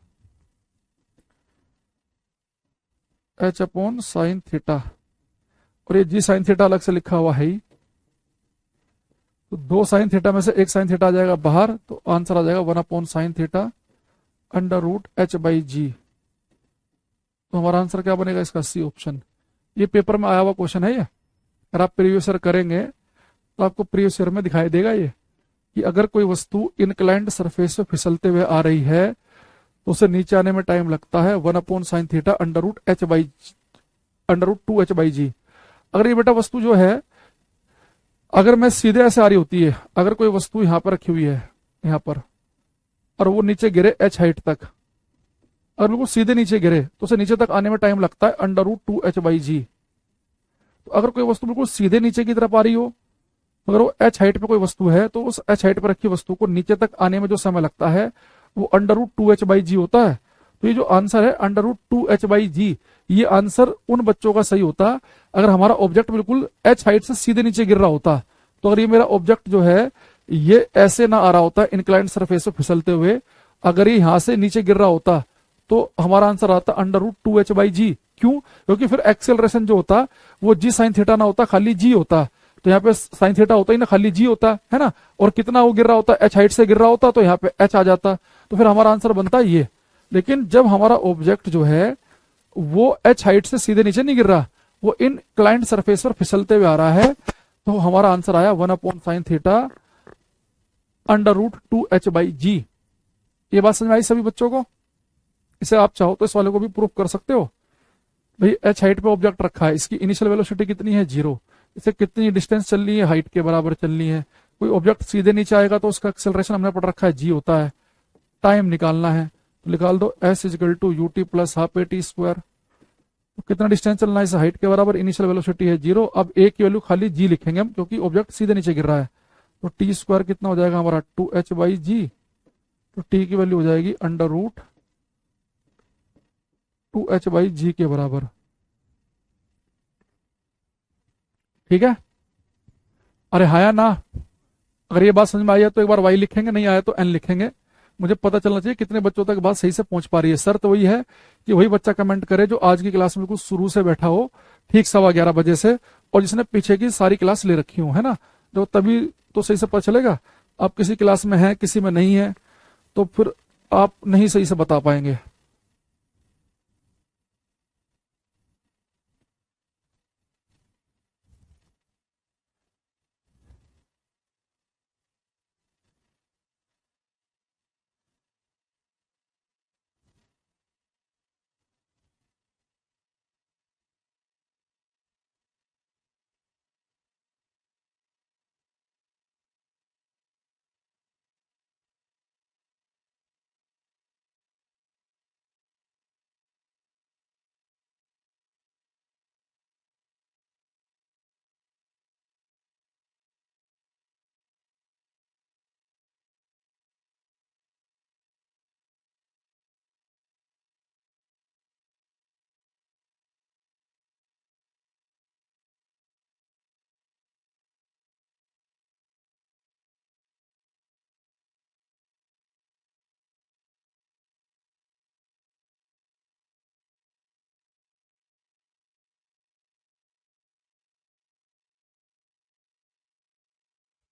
[SPEAKER 1] एच अपॉन साइन थीटा, और ये जी साइन थीटा अलग से लिखा हुआ है ही, तो 2 sin थीटा में से 1 sin थीटा आ जाएगा बाहर, तो आंसर आ जाएगा 1/sin theta under root h/g। तो हमारा आंसर क्या बनेगा इसका? C option. ये पेपर में आया हुआ क्वेश्चन है ये। अगर आप प्रीवियस ईयर करेंगे तो आपको प्रीवियस ईयर में दिखाई देगा ये, कि अगर कोई वस्तु इंक्लाइंड सरफेस पे फिसलते हुए आ रही है तो उसे नीचे आने में टाइम लगता है 1/sin theta under root 2h/g। अगर ये बेटा वस्तु जो है, अगर मैं सीधे ऐसे आ रही होती है, अगर कोई वस्तु यहां पर रखी हुई है यहां पर, और वो नीचे गिरे h हाइट तक, अगर बिल्कुल सीधे नीचे गिरे तो उसे नीचे तक आने में टाइम लगता है अंडर रूट 2h/g। तो अगर कोई वस्तु बिल्कुल सीधे नीचे की तरफ आ रही हो, अगर वो h हाइट पे कोई वस्तु है, तो उस h हाइट पर रखी वस्तु को नीचे तक आने में जो समय लगता है वो अंडर रूट 2h/g होता है। तो ये जो आंसर है अंडर रूट 2h/g, ये आंसर उन बच्चों का सही होता अगर हमारा ऑब्जेक्ट बिल्कुल h हाइट से सीधे नीचे गिर रहा होता। तो अगर ये मेरा ऑब्जेक्ट जो है ये ऐसे ना आ रहा होता इंक्लाइंड सरफेस पे फिसलते हुए, अगर ये यहां से नीचे गिर रहा होता तो हमारा आंसर आता अंडर रूट 2h/g। क्यों? क्योंकि फिर एक्सेलरेशन जो होता वो g sin थीटा ना होता, खाली g होता। तो यहाँ पे साइन थीटा होता ही ना, खाली g होता है ना, और कितना वो गिर रहा होता, h हाइट से गिर रहा होता, तो यहाँ पे h आ जाता। तो फिर हमारा आंसर बनता है ये। लेकिन जब हमारा ऑब्जेक्ट जो है वो h हाइट से सीधे नीचे नहीं गिर रहा, वो इन क्लाइंट सरफेस पर फिसलते हुए आ रहा है, तो हमारा आंसर आया 1/sin theta under root 2h/g। ये बात समझ में आई सभी बच्चों को? इसे आप चाहो तो इस वाले को भी प्रूफ कर सकते हो। भाई h हाइट पे ऑब्जेक्ट रखा है, इसकी इनिशियल वेलोसिटी कितनी है? 0। इसे कितनी डिस्टेंस चलनी है? हाइट के बराबर चलनी है। कोई ऑब्जेक्ट सीधे नीचे आएगा तो उसका एक्सेलरेशन हमने पढ़ रखा है g होता है। टाइम निकालना है तो निकाल दो, s = ut + ½ at²। तो कितना डिस्टेंस चलना है? इस हाइट के बराबर, इनिशियल वेलोसिटी है 0। अब a की वैल्यू खाली g लिखेंगे हम, क्योंकि ऑब्जेक्ट सीधे नीचे गिर रहा है। तो t² कितना हो जाएगा हमारा? 2h/g। तो t की वैल्यू हो जाएगी अंडर रूट 2h/g के बराबर। ठीक है? अरे हाया ना, अगर ये बात समझ में आई है तो एक बार y लिखेंगे, नहीं आया तो n लिखेंगे। मुझे पता चलना चाहिए कितने बच्चों तक बात सही से पहुंच पा रही है। शर्त वही है कि वही बच्चा कमेंट करे जो आज की क्लास में बिल्कुल शुरू से बैठा हो, ठीक 11:15 से, और जिसने पीछे की सारी क्लास ले रखी हो, है ना। जो तभी तो सही से पता चलेगा। आप किसी क्लास में हैं, किसी में नहीं है, तो फिर आप नहीं सही से बता पाएंगे।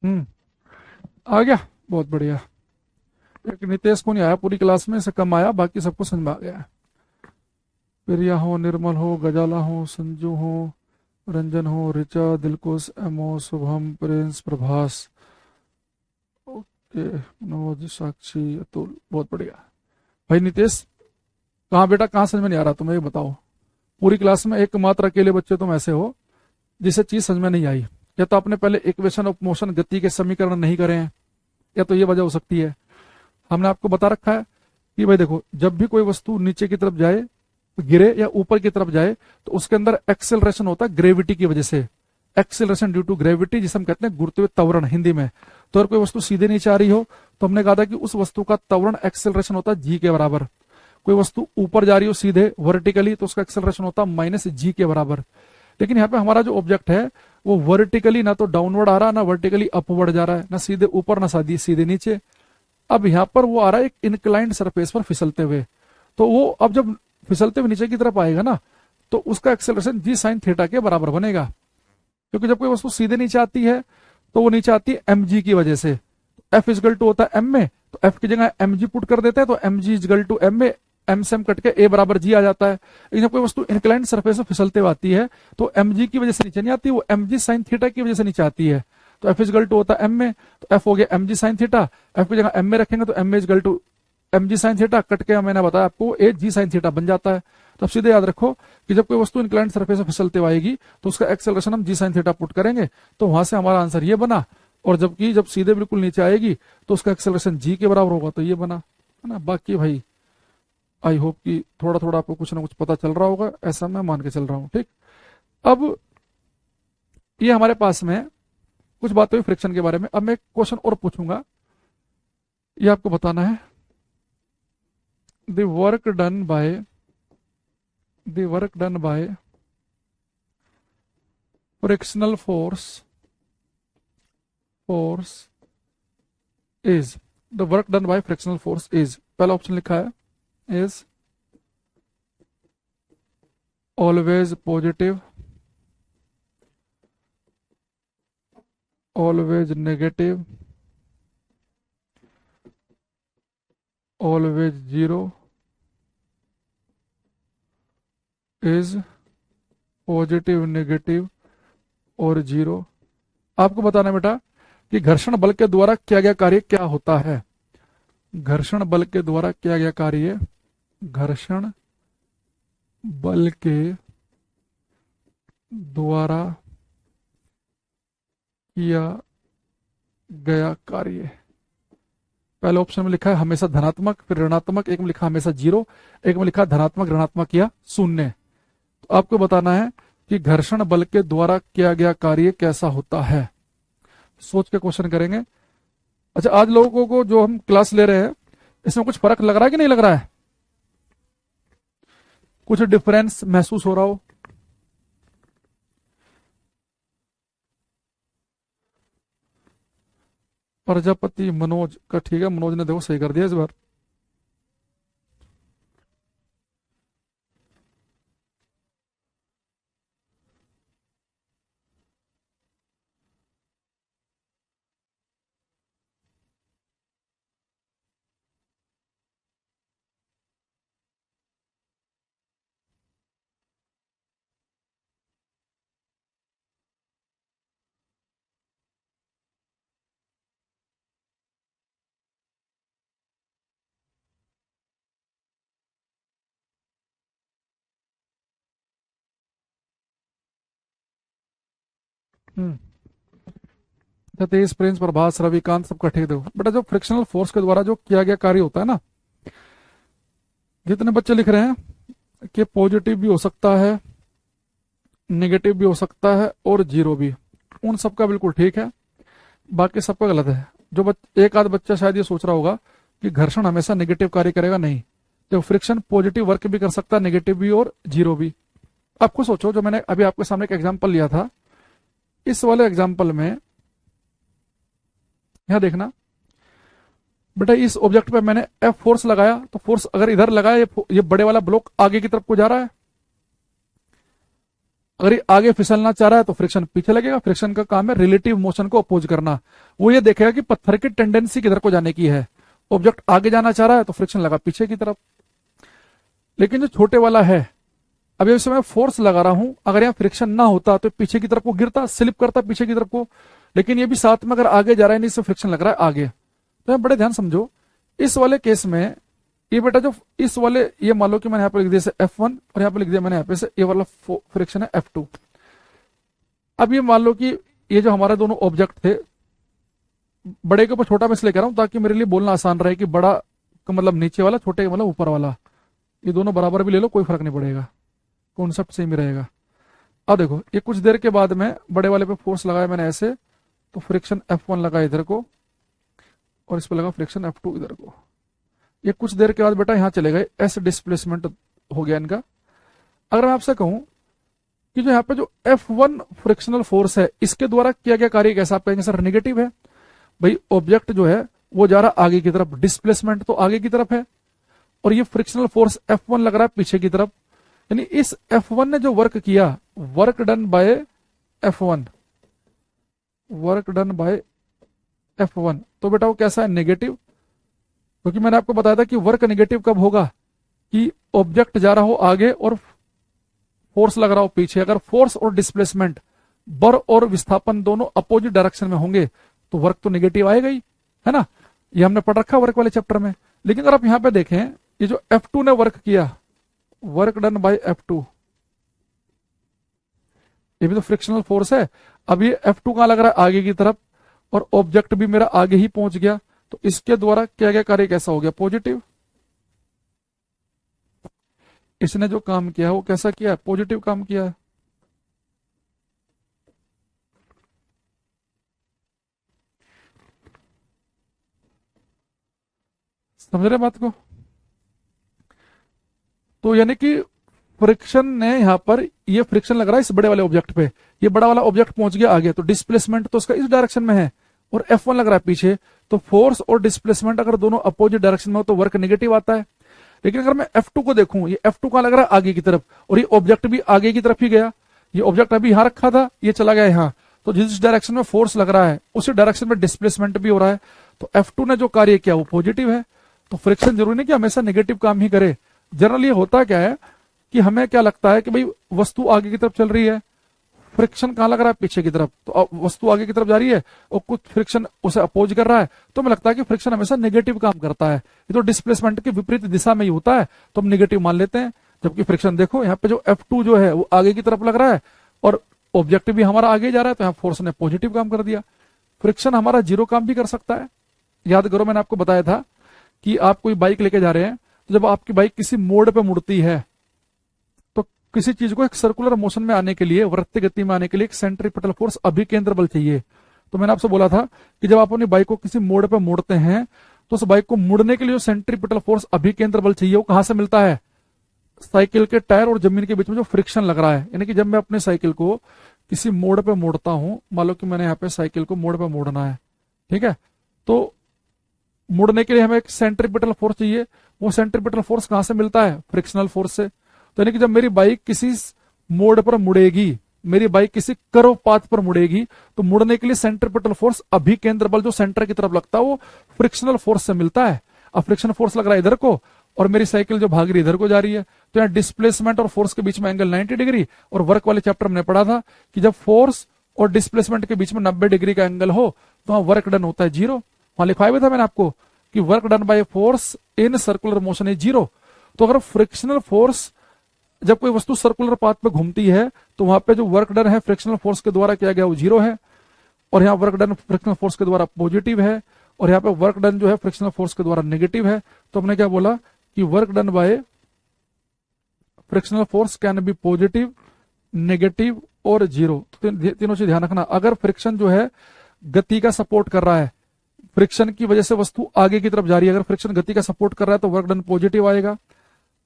[SPEAKER 1] हम्म, आ गया, बहुत बढ़िया। एक नितेश को नहीं आया पूरी क्लास में, इसे कम आया, बाकी सबको समझ में आ गया। प्रिया हो, निर्मल हो, गजाला हो, संजू हो, रंजन हो, ऋचा, दिलकुश, एमो, शुभम, प्रिंस, प्रभास, ओके, मनोज, साक्षी, अतुल, बहुत बढ़िया। भाई नितेश, कहाँ बेटा, कहाँ समझ में नहीं आ रहा तुम्हें, ये बताओ। पूरी क्लास में एकमात्र अकेले बच्चे तुम ऐसे हो जिसे चीज समझ में नहीं आई। या तो आपने पहले इक्वेशन ऑफ मोशन, गति के समीकरण नहीं करे हैं, या तो ये वजह हो सकती है। हमने आपको बता रखा है कि भाई देखो, जब भी कोई वस्तु नीचे की तरफ जाए, गिरे या ऊपर की तरफ जाए, तो उसके अंदर एक्सेलरेशन होता है ग्रेविटी की वजह से। एक्सेलरेशन ड्यू टू ग्रेविटी, जिसे हम कहते हैं गुरुत्वीय त्वरण हिंदी में। तो अगर कोई वस्तु सीधे नीचे आ रही हो तो हमने कहा था कि उस वस्तु का त्वरण एक्सेलरेशन होता है जी के बराबर। कोई वस्तु ऊपर जा रही हो सीधे वर्टिकली, तो उसका एक्सेलरेशन होता है -g के बराबर। लेकिन यहाँ पे हमारा जो ऑब्जेक्ट है वो वर्टिकली ना तो डाउनवर्ड आ रहा है, ना वर्टिकली अपवर्ड जा रहा है, ना सीधे ऊपर ना सीधे नीचे। अब यहाँ पर वो आ रहा है एक इंक्लाइंड सरफेस पर फिसलते हुए। तो वो अब जब फिसलते हुए नीचे की तरफ आएगा ना, तो उसका एक्सेलरेशन g sin थीटा के बराबर बनेगा। क्योंकि जब कोई वस्तु सीधे नीचे आती है तो वो नीचे आती है mg की वजह से। F इजगल टू होता है m में, तो F की जगह mg पुट कर देते हैं, तो mg इजगल टू m में m से m कट के a बराबर g आ जाता है। लेकिन जब कोई वस्तु इंक्लाइंड सरफेस से फिसलते हुए आती है तो mg की वजह से नीचे नहीं आती, वो mg साइन थीटा की वजह से नीचे आती है। तो F इजगल टू होता है m में, तो F हो गया mg साइन थीटा, F की जगह m में रखेंगे तो m is equal to mg sine theta, cut के मैंने बताया आपको a g साइन थीटा बन जाता है। तो अब सीधे याद रखो कि जब कोई वस्तु इंक्लाइंड सरफेस से फिसलते हुए आएगी तो उसका एक्सेलरेशन हम g साइन थीटा पुट करेंगे, तो वहां से हमारा आंसर ये बना। और जबकि जब सीधे बिल्कुल नीचे आएगी तो उसका एक्सेलरेशन g के बराबर होगा, तो ये बना, है ना। बाकी भाई आई होप कि थोड़ा थोड़ा आपको कुछ ना कुछ पता चल रहा होगा, ऐसा मैं मान के चल रहा हूँ, ठीक। अब ये हमारे पास में कुछ बातें हुई फ्रिक्शन के बारे में। अब मैं एक क्वेश्चन और पूछूंगा, ये आपको बताना है। The work done by frictional force is, the work done by frictional force is, पहला ऑप्शन लिखा है is always positive, always negative, always zero, is positive, negative और जीरो। आपको बताना है बेटा कि घर्षण बल के द्वारा किया गया कार्य क्या होता है। घर्षण बल के द्वारा किया गया कार्य, घर्षण बल के द्वारा किया गया कार्य, पहले ऑप्शन में लिखा है हमेशा धनात्मक, फिर ऋणात्मक, एक में लिखा हमेशा जीरो, एक में लिखा धनात्मक, ऋणात्मक या शून्य। तो आपको बताना है कि घर्षण बल के द्वारा किया गया कार्य कैसा होता है। सोच के क्वेश्चन करेंगे। अच्छा, आज लोगों को जो हम क्लास ले रहे हैं इसमें कुछ फर्क लग रहा है कि नहीं लग रहा है? कुछ डिफरेंस महसूस हो रहा हो? प्रजापति मनोज का ठीक है, मनोज ने देखो सही कर दिया इस बार। सतीश, प्रिंस, प्रभास, रविकांत सबका ठीक देखो बेटा। जो फ्रिक्शनल फोर्स के द्वारा जो किया गया कार्य होता है ना, जितने बच्चे लिख रहे हैं कि पॉजिटिव भी हो सकता है, नेगेटिव भी हो सकता है और जीरो भी, उन सबका बिल्कुल ठीक है, बाकी सबका गलत है। जो एक आध बच्चा शायद ये सोच रहा होगा कि घर्षण हमेशा नेगेटिव कार्य करेगा, नहीं। तो फ्रिक्शन पॉजिटिव वर्क भी कर सकता है, नेगेटिव भी और जीरो भी। आपको सोचो, जो मैंने अभी आपके सामने एक एग्जाम्पल लिया था, इस वाले एग्जाम्पल में यहां देखना बेटा, इस ऑब्जेक्ट पे मैंने F फोर्स लगाया, तो फोर्स अगर इधर लगाया, ये बड़े वाला ब्लॉक आगे की तरफ को जा रहा है। अगर ये आगे फिसलना चाह रहा है तो फ्रिक्शन पीछे लगेगा। फ्रिक्शन का काम है रिलेटिव मोशन को अपोज करना। वो ये देखेगा कि पत्थर की टेंडेंसी किधर को जाने की है। ऑब्जेक्ट आगे जाना चाह रहा है तो फ्रिक्शन लगा पीछे की तरफ। लेकिन जो छोटे वाला है, अब इस समय फोर्स लगा रहा हूं, अगर यहाँ फ्रिक्शन ना होता तो पीछे की तरफ को गिरता, स्लिप करता पीछे की तरफ को। लेकिन ये भी साथ में अगर आगे जा रहा है, नहीं, इससे फ्रिक्शन लग रहा है आगे। तो बड़े ध्यान समझो, इस वाले केस में ये बेटा जो इस वाले, ये मान लो कि मैंने यहाँ पे लिख दिया F1 और यहाँ पे लिख दिया मैंने यहाँ पे से ये वाला फ्रिक्शन है F2। अब ये मान लो कि ये जो हमारे दोनों ऑब्जेक्ट थे, बड़े के ऊपर छोटा मैं इसलिए कह रहा हूं ताकि मेरे लिए बोलना आसान रहे कि बड़ा का मतलब नीचे वाला, छोटे का मतलब ऊपर वाला। ये दोनों बराबर भी ले लो, कोई फर्क नहीं पड़ेगा, कॉन्सेप्ट सेम ही रहेगा। अब देखो, ये कुछ देर के बाद में बड़े वाले पे फोर्स लगाया मैंने ऐसे, तो फ्रिक्शन F1 लगा इधर को और इस पे लगा फ्रिक्शन F2 इधर को। ये कुछ देर के बाद बेटा यहां चले गए, एस डिस्प्लेसमेंट हो गया इनका। अगर मैं आपसे कहूं कि जो यहाँ पे जो F1 फ्रिक्शनल फोर्स है, इसके द्वारा किया गया कार्य कैसा, आप कहेंगे सर नेगेटिव है। भाई ऑब्जेक्ट जो है वो जा रहा आगे की तरफ, डिस्प्लेसमेंट तो आगे की तरफ है, और ये फ्रिक्शनल फोर्स F1 लग रहा है पीछे की तरफ। यानी इस F1 ने जो वर्क किया, work done by F1, work done by F1, तो बेटा वो कैसा है, नेगेटिव। क्योंकि मैंने आपको बताया था कि वर्क नेगेटिव कब होगा, कि ऑब्जेक्ट जा रहा हो आगे और फोर्स लग रहा हो पीछे। अगर फोर्स और डिस्प्लेसमेंट, बर और विस्थापन दोनों अपोजिट डायरेक्शन में होंगे तो वर्क तो नेगेटिव आएगा ही, है ना। ये हमने पढ़ रखा वर्क वाले चैप्टर में। लेकिन अगर आप यहां पे देखें, ये जो F2 ने वर्क किया, वर्क डन बाय F2, ये भी तो फ्रिक्शनल फोर्स है। अब ये F2 कहां लग रहा है, आगे की तरफ, और ऑब्जेक्ट भी मेरा आगे ही पहुंच गया, तो इसके द्वारा किया गया कार्य कैसा हो गया, पॉजिटिव। इसने जो काम किया है वो कैसा किया है, पॉजिटिव काम किया है। समझ रहे बात को। तो यानी कि फ्रिक्शन ने यहां पर, ये फ्रिक्शन लग रहा है इस बड़े वाले ऑब्जेक्ट पे, ये बड़ा वाला ऑब्जेक्ट पहुंच गया आगे, तो डिस्प्लेसमेंट तो उसका इस डायरेक्शन में है, और F1 लग रहा है पीछे, तो फोर्स और डिस्प्लेसमेंट अगर दोनों अपोजिट डायरेक्शन में हो तो वर्क नेगेटिव आता है। लेकिन अगर मैं F2 को देखूं, ये F2 कहां लग रहा है, आगे की तरफ, और ये ऑब्जेक्ट भी आगे की तरफ ही गया। ये ऑब्जेक्ट अभी यहां रखा था, ये चला गया यहां, तो जिस डायरेक्शन में फोर्स लग रहा है उसी डायरेक्शन में डिस्प्लेसमेंट भी हो रहा है, तो F2 ने जो कार्य किया वो पॉजिटिव है। तो फ्रिक्शन जरूरी नहीं कि हमेशा नेगेटिव काम ही करे। जनरली होता क्या है कि हमें क्या लगता है कि भाई वस्तु आगे की तरफ चल रही है, फ्रिक्शन कहां लग रहा है, पीछे की तरफ, तो अब वस्तु आगे की तरफ जा रही है और कुछ फ्रिक्शन उसे अपोज कर रहा है, तो हमें लगता है कि फ्रिक्शन हमेशा नेगेटिव काम करता है, ये तो डिस्प्लेसमेंट के विपरीत दिशा में ही होता है, तो हम नेगेटिव मान लेते हैं। जबकि फ्रिक्शन देखो यहाँ पे जो F2 जो है वो आगे की तरफ लग रहा है, और ऑब्जेक्ट भी हमारा आगे जा रहा है, तो यहाँ फोर्स ने पॉजिटिव काम कर दिया। फ्रिक्शन हमारा जीरो काम भी कर सकता है। याद करो मैंने आपको बताया था कि आप कोई बाइक लेके जा रहे हैं, तो जब आपकी बाइक किसी मोड़ पे मुड़ती है, तो किसी चीज को एक सर्कुलर मोशन में आने के लिए, वृत्तीय गति में आने के लिए एक सेंट्रीपिटल फोर्स, अभिकेंद्र बल चाहिए। तो मैंने आपसे बोला था कि जब आप अपनी बाइक को किसी मोड़ पे मोड़ते हैं, तो उस बाइक को मुड़ने के लिए जो सेंट्रीपिटल फोर्स, अभिकेंद्र बल चाहिए, वो कहां से मिलता है, साइकिल के टायर और जमीन के बीच में जो फ्रिक्शन लग रहा है। यानी कि जब मैं अपने साइकिल को किसी मोड़ पे मोड़ता हूं, मान लो कि मैंने यहाँ पे साइकिल को मोड़ पे मोड़ना है, ठीक है, तो मुड़ने के लिए हमें एक सेंट्रीपिटल फोर्स चाहिए। वो सेंट्रीपिटल फोर्स कहां से मिलता है, फ्रिक्शनल फोर्स से। तो यानी कि जब मेरी बाइक किसी मोड़ पर मुड़ेगी, मेरी बाइक किसी कर्व पाथ पर मुड़ेगी, तो मुड़ने के लिए सेंट्रीपिटल फोर्स, अभिकेंद्र बल जो सेंटर की तरफ लगता है, वो फ्रिक्शनल फोर्स से मिलता है। अब फ्रिक्शन फोर्स लग रहा है इधर को, और मेरी साइकिल जो भाग रही है इधर को जा रही है, तो यहाँ डिस्प्लेसमेंट और फोर्स के बीच में एंगल 90 डिग्री। और वर्क वाले चैप्टर में पढ़ा था कि जब फोर्स और डिस्प्लेसमेंट के बीच में 90 डिग्री का एंगल हो तो वहां वर्क डन होता है जीरो। वहां लिखवाया हुआ था मैंने आपको कि work done by force in circular motion is zero. तो अगर फ्रिक्शनल फोर्स, जब कोई वस्तु सर्कुलर पाथ पे घूमती है, तो वहां पे जो वर्क डन है फ्रिक्शनल फोर्स के द्वारा किया गया वो जीरो है, और यहाँ वर्क डन फ्रिक्शनल फोर्स के द्वारा पॉजिटिव है, और यहाँ पे वर्क डन जो है फ्रिक्शनल फोर्स के द्वारा नेगेटिव है। तो हमने क्या बोला कि work done by frictional force can be positive, negative और जीरो। तो तीनों चीज ध्यान रखना। अगर फ्रिक्शन जो है गति का सपोर्ट कर रहा है, फ्रिक्शन की वजह से वस्तु आगे की तरफ जा रही है, अगर फ्रिक्शन गति का सपोर्ट कर रहा है तो वर्क डन पॉजिटिव आएगा।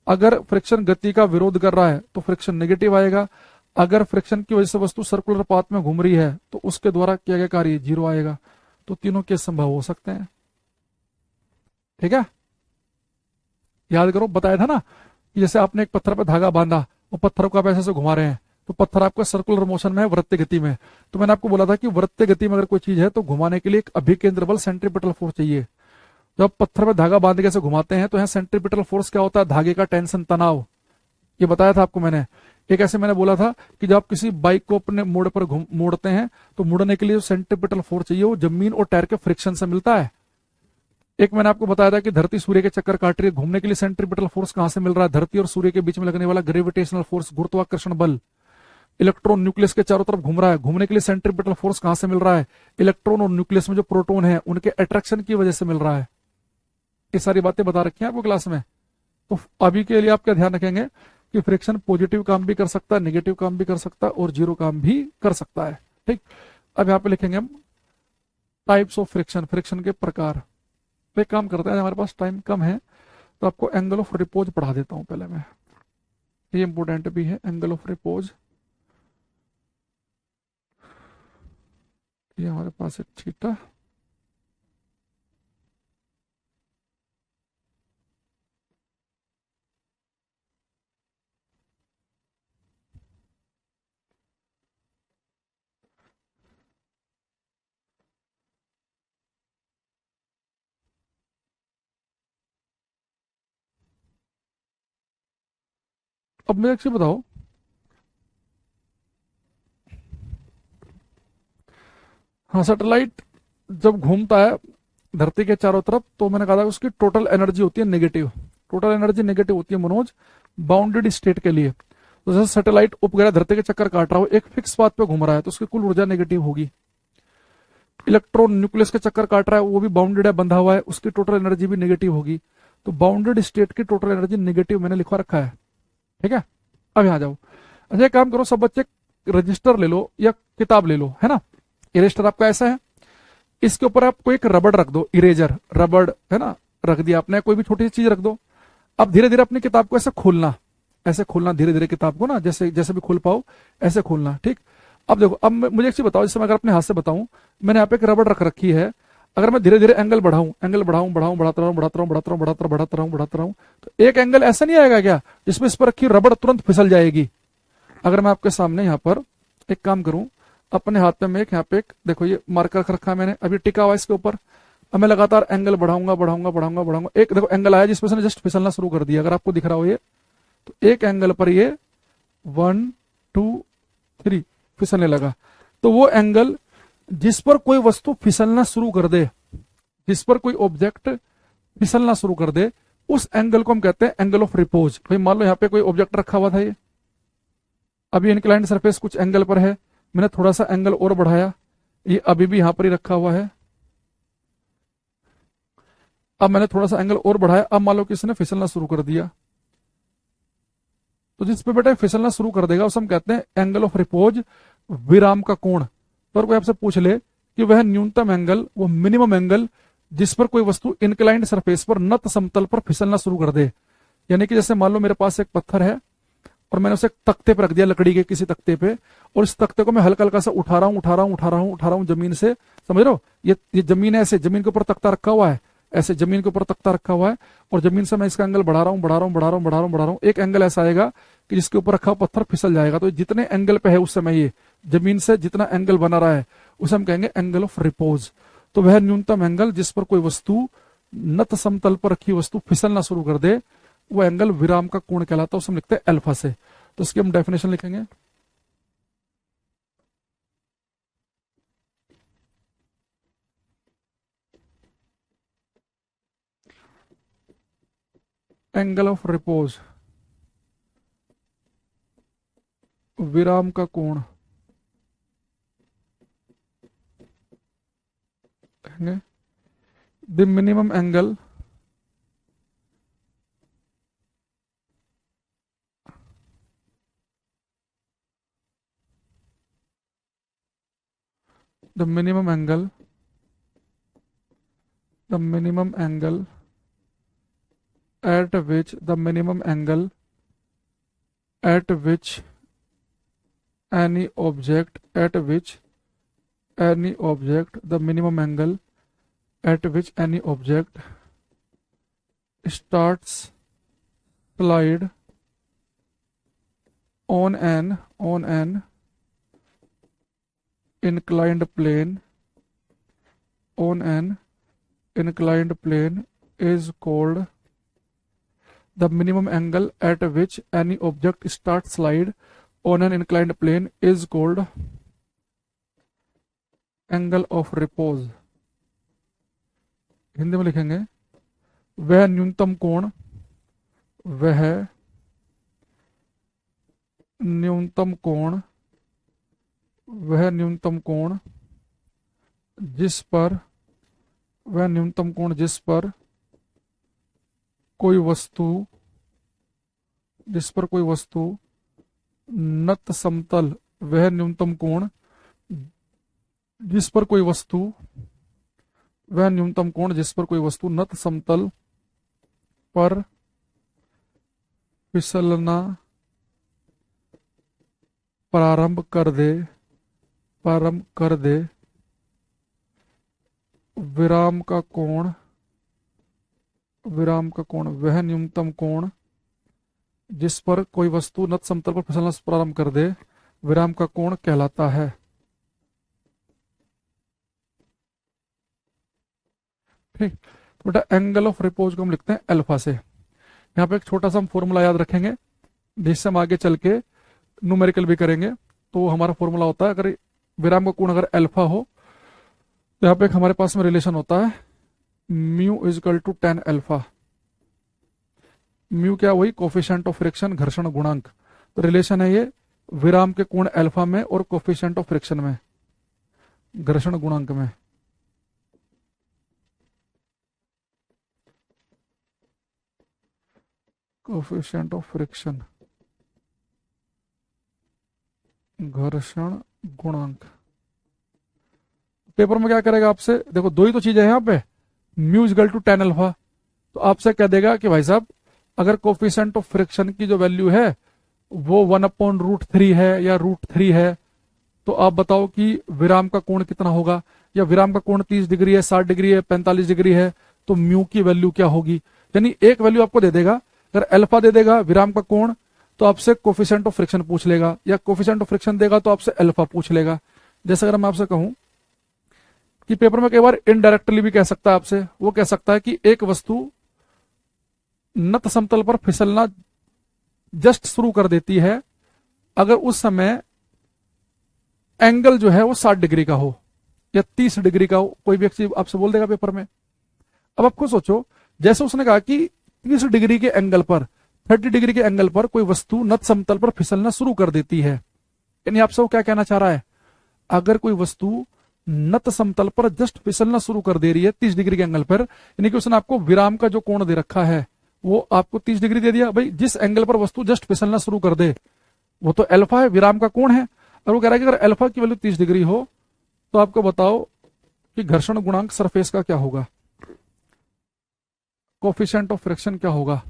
[SPEAKER 1] अगर फ्रिक्शन गति का विरोध कर रहा है तो फ्रिक्शन नेगेटिव आएगा। अगर फ्रिक्शन की वजह से वस्तु सर्कुलर पाथ में घूम रही है तो उसके द्वारा किया गया कार्य जीरो आएगा। तो तीनों केस संभव हो सकते हैं, ठीक है। याद करो, बताया था ना कि जैसे आपने एक पत्थर पर धागा बांधा, वो पत्थर को आप ऐसे घुमा रहे हैं, तो पत्थर आपका सर्कुलर मोशन में है, वृत्तीय गति में। तो मैंने आपको बोला था कि वृत्तीय गति में अगर कोई चीज है तो घुमाने के लिए एक अभिकेंद्र बल, सेंट्रीपिटल फोर्स चाहिए। जब पत्थर में धागा बांध के ऐसे घुमाते हैं तो यहाँ सेंट्रीपिटल फोर्स क्या होता है, धागे का टेंशन, तनाव। ये बताया था आपको मैंने। एक ऐसे मैंने बोला था कि जब आप किसी बाइक को अपने मोड़ पर मोड़ते हैं, तो मुड़ने के लिए जो सेंट्रीपिटल फोर्स चाहिए वो जमीन और टायर के फ्रिक्शन से मिलता है। एक मैंने आपको बताया था कि धरती सूर्य के चक्कर काट रही है, घूमने के लिए सेंट्रीपिटल फोर्स कहां से मिल रहा है, धरती और सूर्य के बीच में लगने वाला ग्रेविटेशनल फोर्स, गुरुत्वाकर्षण बल। इलेक्ट्रॉन न्यूक्लियस के चारों तरफ घूम रहा है, घूमने के लिए सेंट्रीपिटल फोर्स कहां से मिल रहा है, इलेक्ट्रॉन और न्यूक्लियस में जो प्रोटॉन है उनके अट्रैक्शन की वजह से मिल रहा है। ये सारी बातें बता रखी हैं आपको क्लास में। तो अभी के लिए आप क्या ध्यान रखेंगे कि फ्रिक्शन पॉजिटिव काम भी कर सकता है, नेगेटिव काम भी कर सकता है, और जीरो काम भी कर सकता है, ठीक। अब यहाँ पे लिखेंगे हम टाइप्स ऑफ फ्रिक्शन, फ्रिक्शन के प्रकार। तो एक काम करते हैं, हमारे पास टाइम कम है, तो आपको एंगल ऑफ रिपोज पढ़ा देता हूं पहले मैं। ये इंपोर्टेंट भी है, एंगल ऑफ रिपोज। ये हमारे पास है थीटा, अब मुझे एक चीज बताओ, हाँ सैटेलाइट जब घूमता है धरती के चारों तरफ, तो मैंने कहा था उसकी टोटल एनर्जी होती है नेगेटिव। टोटल एनर्जी नेगेटिव होती है मनोज बाउंडेड स्टेट के लिए। तो जैसे सैटेलाइट उपग्रह धरती के चक्कर काट रहा हो, एक फिक्स पाथ पे घूम रहा है, तो उसकी कुल ऊर्जा नेगेटिव होगी। इलेक्ट्रॉन न्यूक्लियस के चक्कर काट रहा है, वो भी बाउंडेड है, बंधा हुआ है, उसकी टोटल एनर्जी भी नेगेटिव होगी। तो बाउंडेड स्टेट की टोटल एनर्जी नेगेटिव मैंने लिखवा रखा है। ठीक है, अब यहाँ जाओ। अच्छा एक काम करो सब बच्चे, रजिस्टर ले लो या किताब ले लो, है ना। इरेस्टर आपका ऐसा है, इसके ऊपर आपको एक रबड़ रख दो, इरेजर रबड़ है ना, रख दिया आपने, कोई भी छोटी सी चीज रख दो। अब धीरे धीरे अपनी किताब को ऐसे खोलना धीरे धीरे किताब को ना, जैसे जैसे भी खोल पाओ ऐसे खोलना। ठीक, अब देखो, अब मुझे एक चीज बताओ, जैसे मैं अगर अपने हाथ से बताऊं, मैंने यहाँ पे एक रबड़ रख रखी है, अगर मैं धीरे धीरे एंगल बढ़ाऊं, बढ़ाता रहूं, बढ़ाता रहूं, तो एक एंगल ऐसा नहीं आएगा क्या जिसमें इस पर रखी रबड़ तुरंत फिसल जाएगी। अगर मैं आपके सामने यहाँ पर एक काम करूं, अपने हाथ में मैं एक यहाँ पे एक देखो ये मार्कर रख रखा है मैंने, अभी टिका हुआ इसके ऊपर, अब मैं लगातार एंगल बढ़ाऊंगा, एक देखो एंगल आया जिसमें से जस्ट फिसलना शुरू कर दिया, अगर आपको दिख रहा हो ये, तो एक एंगल पर ये 1 2 3 फिसलने लगा। तो वो एंगल जिस पर कोई वस्तु फिसलना शुरू कर दे, जिस पर कोई ऑब्जेक्ट फिसलना शुरू कर दे, उस एंगल को हम कहते हैं एंगल ऑफ रिपोज। भाई मान लो यहाँ पे कोई ऑब्जेक्ट रखा हुआ था, ये अभी इंक्लाइंड सरफेस कुछ एंगल पर है, मैंने थोड़ा सा एंगल और बढ़ाया, ये अभी भी यहां पर ही रखा हुआ है, अब मैंने थोड़ा सा एंगल और बढ़ाया, अब मान लो किसी ने फिसलना शुरू कर दिया, तो जिस पे बेटा फिसलना शुरू कर देगा उसे हम कहते हैं एंगल ऑफ रिपोज, विराम का कोण। तो कोई आपसे पूछ ले कि वह न्यूनतम एंगल, वो मिनिमम एंगल जिस पर कोई वस्तु इंक्लाइंड सरफेस पर नत समतल पर फिसलना शुरू कर दे, यानी कि जैसे मान लो मेरे पास एक पत्थर है और मैंने उसे तख्ते पर रख दिया, लकड़ी के किसी तख्ते पे, और इस तख्ते को मैं हल्का हल्का सा उठा रहा हूं जमीन से, समझ रहे हो, ये जमीन है, ऐसे जमीन के ऊपर तख्ता रखा हुआ है, ऐसे जमीन के ऊपर तख्ता रखा हुआ है, और जमीन से मैं इसका एंगल बढ़ा रहा हूं, एक एंगल ऐसा आएगा कि जिसके ऊपर रखा हुआ पत्थर फिसल जाएगा। तो जितने एंगल पे है उस समय ये जमीन से जितना एंगल बना रहा है उसे हम कहेंगे एंगल ऑफ रिपोज। तो वह न्यूनतम एंगल जिस पर कोई वस्तु नत समतल पर रखी वस्तु फिसलना शुरू कर दे, वो एंगल विराम का कोण कहलाता है, उसे हम लिखते हैं अल्फा से। तो इसकी हम डेफिनेशन लिखेंगे, एंगल ऑफ रिपोज विराम का कोण कहेंगे the minimum angle the minimum angle the minimum angle at which the minimum angle at which any object at which any object the minimum angle at which any object starts slide on an inclined plane on an inclined plane is called the minimum angle at which any object starts slide on an inclined plane is called angle of repose। Hindi में लिखेंगे वह न्यूनतम कोण, वह न्यूनतम कोण, वह न्यूनतम कोण जिस पर वह न्यूनतम कोण जिस पर कोई वस्तु जिस पर कोई वस्तु नत समतल, वह न्यूनतम कोण जिस पर कोई वस्तु वह न्यूनतम कोण जिस पर कोई वस्तु नत समतल पर फिसलना प्रारंभ कर दे विराम का कोण वह न्यूनतम कोण जिस पर कोई वस्तु नत समतल पर फिसलना प्रारंभ कर दे विराम का कोण कहलाता है। ठीक, तो बेटा एंगल ऑफ रिपोज को हम लिखते हैं अल्फा से। यहाँ पे एक छोटा सा हम फॉर्मूला याद रखेंगे, जिससे हम आगे चल के न्यूमेरिकल भी करेंगे। तो हमारा फॉर्मूला होता है, अगर विराम का कोण अगर अल्फा हो तो यहाँ पे एक हमारे पास में रिलेशन होता है mu is equal to tan alpha. Mu क्या, वही कोफिशिएंट ऑफ फ्रिक्शन, घर्षण गुणांक। तो रिलेशन है ये विराम के कोण अल्फा में और कोफिशिएंट ऑफ फ्रिक्शन में, घर्षण गुणांक में। कोफिशिएंट ऑफ फ्रिक्शन, घर्षण गुणांक। पेपर में क्या करेगा आपसे, देखो दो ही तो चीजें हैं यहाँ पे, mu is equal to tan alpha. तो आपसे कह देगा कि भाई साहब अगर कोफिशिएंट ऑफ फ्रिक्शन की जो वैल्यू है वो 1/√3 है या √3 है, तो आप बताओ कि विराम का कोण कितना होगा, या विराम का कोण 30 डिग्री है, 60 डिग्री है, 45 डिग्री है, तो म्यू की वैल्यू क्या होगी। यानी एक वैल्यू आपको दे देगा, अगर अल्फा दे देगा विराम का कोण तो आपसे कोफिशिएंट ऑफ फ्रिक्शन पूछ लेगा, या कोफिशिएंट ऑफ फ्रिक्शन देगा तो आपसे अल्फा पूछ लेगा। जैसे अगर मैं आपसे कहूं कि पेपर में कई बार इनडायरेक्टली भी कह सकता है आपसे, वो कह सकता है कि एक वस्तु नत समतल पर फिसलना जस्ट शुरू कर देती है अगर उस समय एंगल जो है वो 60 डिग्री का हो या 30 डिग्री का हो, कोई व्यक्ति आपसे बोल देगा पेपर में। अब आप खुद सोचो, जैसे उसने कहा कि 30 डिग्री के एंगल पर, 30 डिग्री के एंगल पर कोई वस्तु नत समतल पर फिसलना शुरू कर देती है, यानी आपसे वो क्या कहना चाह रहा है, अगर कोई वस्तु नत समतल पर जस्ट फिसलना शुरू कर दे रही है 30 डिग्री के एंगल पर, यानी कि उसने आपको विराम का जो कोण दे रखा है वो आपको 30 डिग्री दे दिया। भाई जिस एंगल पर वस्तु जस्ट फिसलना शुरू कर दे वो तो अल्फा है, विराम का कोण है। और वो कह रहा है कि अगर अल्फा की वैल्यू 30 डिग्री हो तो आपको बताओ कि घर्षण गुणांक सरफेस का क्या होगा, कोफिशिएंट ऑफ फ्रिक्शन क्या होगा।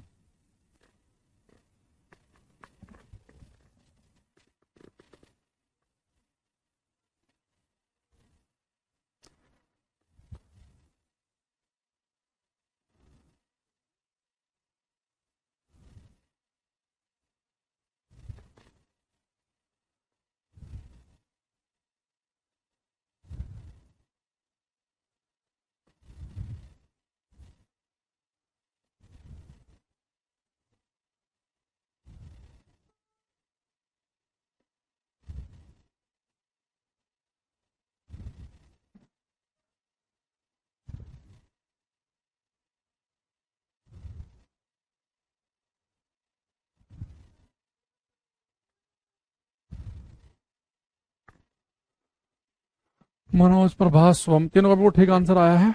[SPEAKER 1] मनोज, प्रभास, स्वम, तीनों का भी वो ठीक आंसर आया है।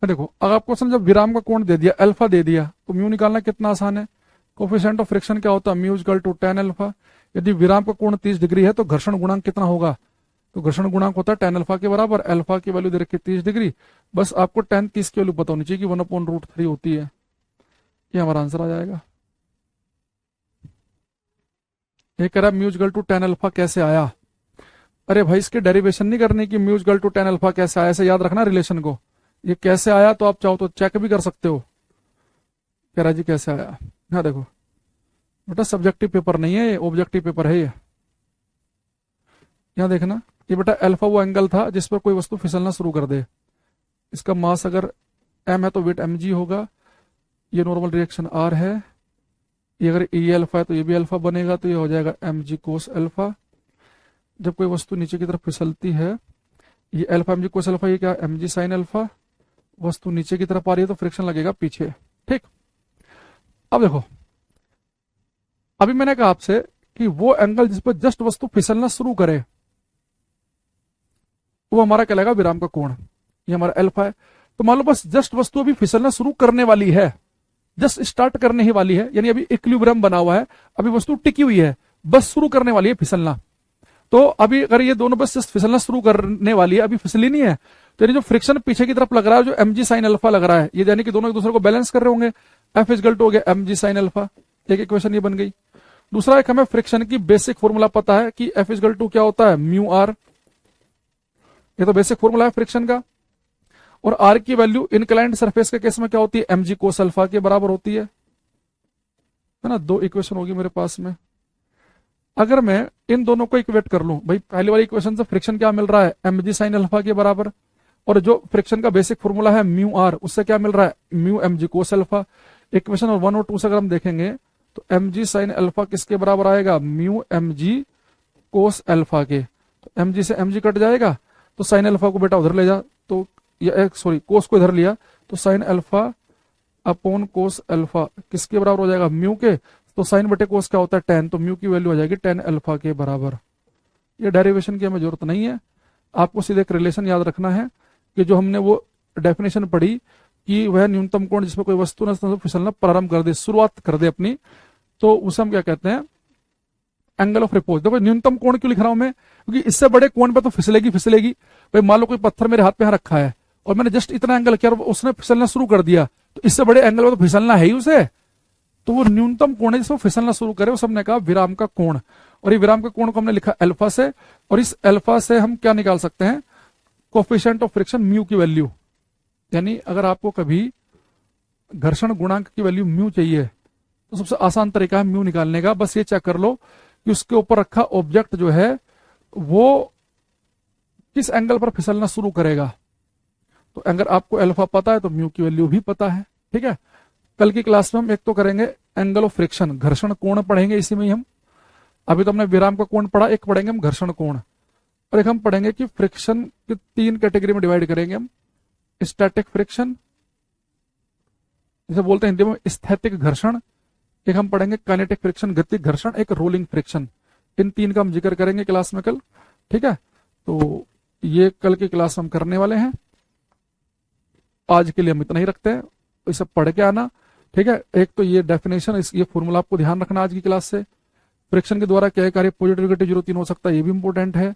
[SPEAKER 1] देखो अगर आपको जब विराम का कोण दे दिया, अल्फा दे दिया, तो म्यू निकालना कितना आसान है। कोफिशिएंट ऑफ फ्रिक्शन क्या होता है, mu equal to tan alpha. यदि विराम का कोण 30 डिग्री है तो घर्षण गुणांक कितना होगा, तो घर्षण गुणांक होता है टेन अल्फा के बराबर। अल्फा की वैल्यू दे रखी 30 डिग्री, बस आपको टेन 30 की वैल्यू पता होनी चाहिए कि 1/√3 होती है। ये हमारा आंसर आ जाएगा। ये कह रहा mu equal to tan alpha कैसे आया। अरे भाई इसके डेरिवेशन नहीं करने की, mu equal to tan alpha कैसे आया, ऐसे याद रखना रिलेशन को। ये कैसे आया तो आप चाहो तो चेक भी कर सकते हो, कह रहा जी कैसे आया। हाँ देखो बेटा सब्जेक्टिव पेपर नहीं है ये, ऑब्जेक्टिव पेपर है ये। यहाँ देखना, ये बेटा अल्फा वो एंगल था जिस पर कोई वस्तु फिसलना शुरू कर दे। इसका मास अगर m है तो वेट mg होगा। ये नॉर्मल रिएक्शन r है। ये अगर e अल्फा है तो ये भी अल्फा बनेगा, तो ये हो जाएगा mg कोस अल्फा। जब कोई वस्तु नीचे की तरफ फिसलती है, ये अल्फा mg कोस अल्फा, ये क्या mg साइन अल्फा। वस्तु नीचे की तरफ आ रही है तो फ्रिक्शन लगेगा पीछे। ठीक, अब देखो अभी मैंने कहा आपसे कि वो एंगल जिस पर जस्ट वस्तु फिसलना शुरू करे वो हमारा कहलाएगा विराम का कोण। ये हमारा अल्फा है। तो मान लो बस जस्ट वस्तु अभी फिसलना शुरू करने वाली है, जस्ट स्टार्ट करने ही वाली है, यानी अभी इक्विलिब्रियम बना हुआ है, अभी वस्तु टिकी हुई है, बस शुरू करने वाली है फिसलना। तो अभी अगर ये दोनों बस जस्ट फिसलना शुरू करने वाली है, अभी फिसली नहीं है, तो यानी जो फ्रिक्शन पीछे की तरफ लग रहा है, जो mg साइन अल्फा लग रहा है, ये यानी कि दोनों एक दूसरे को बैलेंस कर रहे होंगे। F इक्वल टू हो गया mg साइन अल्फा, एक इक्वेशन ये बन गई। दूसरा एक हमें फ्रिक्शन की बेसिक फॉर्मूला पता है कि F इक्वल टू क्या होता है, म्यू आर। ये तो बेसिक फॉर्मूला है फ्रिक्शन का। और आर की वैल्यू इनक्लाइंड सरफेस के केस में क्या होती है, mg कोस अल्फा के बराबर होती है ना। दो इक्वेशन होगी मेरे पास में। अगर मैं इन दोनों को इक्वेट कर लूं, भाई पहली वाली इक्वेशन से फ्रिक्शन क्या मिल रहा है, mg साइन अल्फा के बराबर, और जो फ्रिक्शन का बेसिक फॉर्मूला है म्यू आर, उससे क्या मिल रहा है, mu mg cos alpha. Equation और 1 और 2 से अगर हम देखेंगे तो एम जी साइन अल्फा किसके बराबर आएगा, mu M G cos alpha के। तो एम जी से एम जी कट जाएगा, तो साइन अल्फा को बेटा उधर ले जा, तो या सॉरी कोस को इधर लिया, तो sine alpha upon cos alpha किसके बराबर हो जाएगा, म्यू के। तो साइन बटे कोस क्या होता है, टेन, तो म्यू की वैल्यू हो जाएगी टेन अल्फा के बराबर। ये डेरिवेशन की हमें जरूरत नहीं है, आपको सीधे एक रिलेशन याद रखना है कि जो हमने वो डेफिनेशन पढ़ी कि वह न्यूनतम कोण जिसमें कोई वस्तु न फिसलना प्रारंभ कर दे, शुरुआत कर दे अपनी, तो उसे हम क्या कहते हैं, एंगल ऑफ रिपोज। देखो न्यूनतम कोण क्यों लिख रहा हूं मैं, क्योंकि इससे बड़े कोण पे तो फिसलेगी फिसलेगी। भाई मान लो कोई पत्थर मेरे हाथ पे यहाँ रखा है और मैंने जस्ट इतना एंगल किया और उसने फिसलना शुरू कर दिया, तो इससे बड़े एंगल में तो फिसलना है ही उसे। तो वो न्यूनतम कोण है जिसमें फिसलना शुरू करे, उसे हमने कहा विराम का कोण। और ये विराम के कोण को हमने लिखा अल्फा से, और इस अल्फा से हम क्या निकाल सकते हैं, कोफिशिएंट ऑफ फ्रिक्शन म्यू की वैल्यू। यानी अगर आपको कभी घर्षण गुणांक की वैल्यू म्यू चाहिए तो सबसे आसान तरीका है म्यू निकालने का। बस ये चेक कर लो कि उसके ऊपर रखा ऑब्जेक्ट जो है वो किस एंगल पर फिसलना शुरू करेगा। तो अगर आपको अल्फा पता है तो म्यू की वैल्यू भी पता है, ठीक है। कल की क्लास में हम एक तो करेंगे एंगल ऑफ फ्रिक्शन, घर्षण कोण पढ़ेंगे इसी में ही हम। अभी तो हमने विराम का कोण पढ़ा, एक पढ़ेंगे हम घर्षण कोण, और एक हम पढ़ेंगे कि फ्रिक्शन की 3 कैटेगरी में डिवाइड करेंगे हम। स्टैटिक फ्रिक्शन, जिसे बोलते हैं हिंदी में स्थैतिक घर्षण, एक हम पढ़ेंगे काइनेटिक फ्रिक्शन गतिक घर्षण, एक रोलिंग फ्रिक्शन। इन 3 का हम जिक्र करेंगे क्लास में कल, ठीक है। तो ये कल की क्लास हम करने वाले हैं। आज के लिए हम इतना ही रखते हैं, ये सब पढ़ के आना, ठीक है। एक तो ये डेफिनेशन, ये फॉर्मूला आपको ध्यान रखना आज की क्लास से। फ्रिक्शन के द्वारा क्या कार्य पॉजिटिव नेगेटिव 0 3 हो सकता है, ये भी इंपॉर्टेंट है।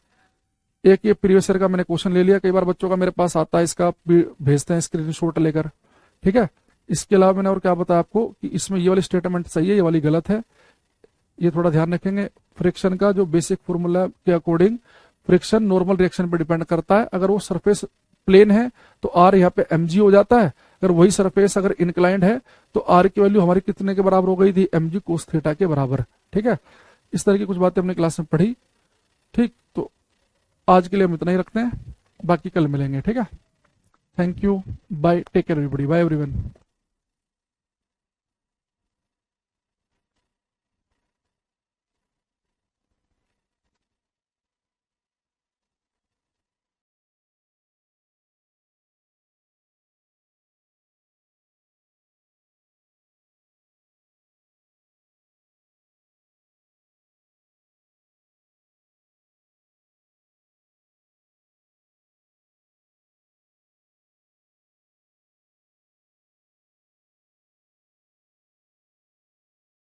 [SPEAKER 1] एक ये प्रीवियस ईयर का मैंने क्वेश्चन ले लिया, कई बार बच्चों का मेरे पास आता है, इसका भेजते हैं स्क्रीनशॉट लेकर, ठीक है। इसके अलावा मैंने और क्या बताया आपको कि इसमें ये वाली स्टेटमेंट सही है, ये वाली गलत है, ये थोड़ा ध्यान रखेंगे। फ्रिक्शन का जो बेसिक फॉर्मूला के अकॉर्डिंग फ्रिक्शन नॉर्मल रिएक्शन पर डिपेंड करता है। अगर वो सरफेस प्लेन है तो आर यहाँ पे mg हो जाता है, अगर वही सरफेस अगर इंक्लाइंड है तो आर की वैल्यू हमारी कितने के बराबर हो गई थी, mg कोस थीटा के बराबर, ठीक है। इस तरह की कुछ बातें हमने क्लास में पढ़ी, ठीक। तो आज के लिए हम इतना ही रखते हैं, बाकी कल मिलेंगे, ठीक है। Thank you, bye, take care everybody, bye everyone.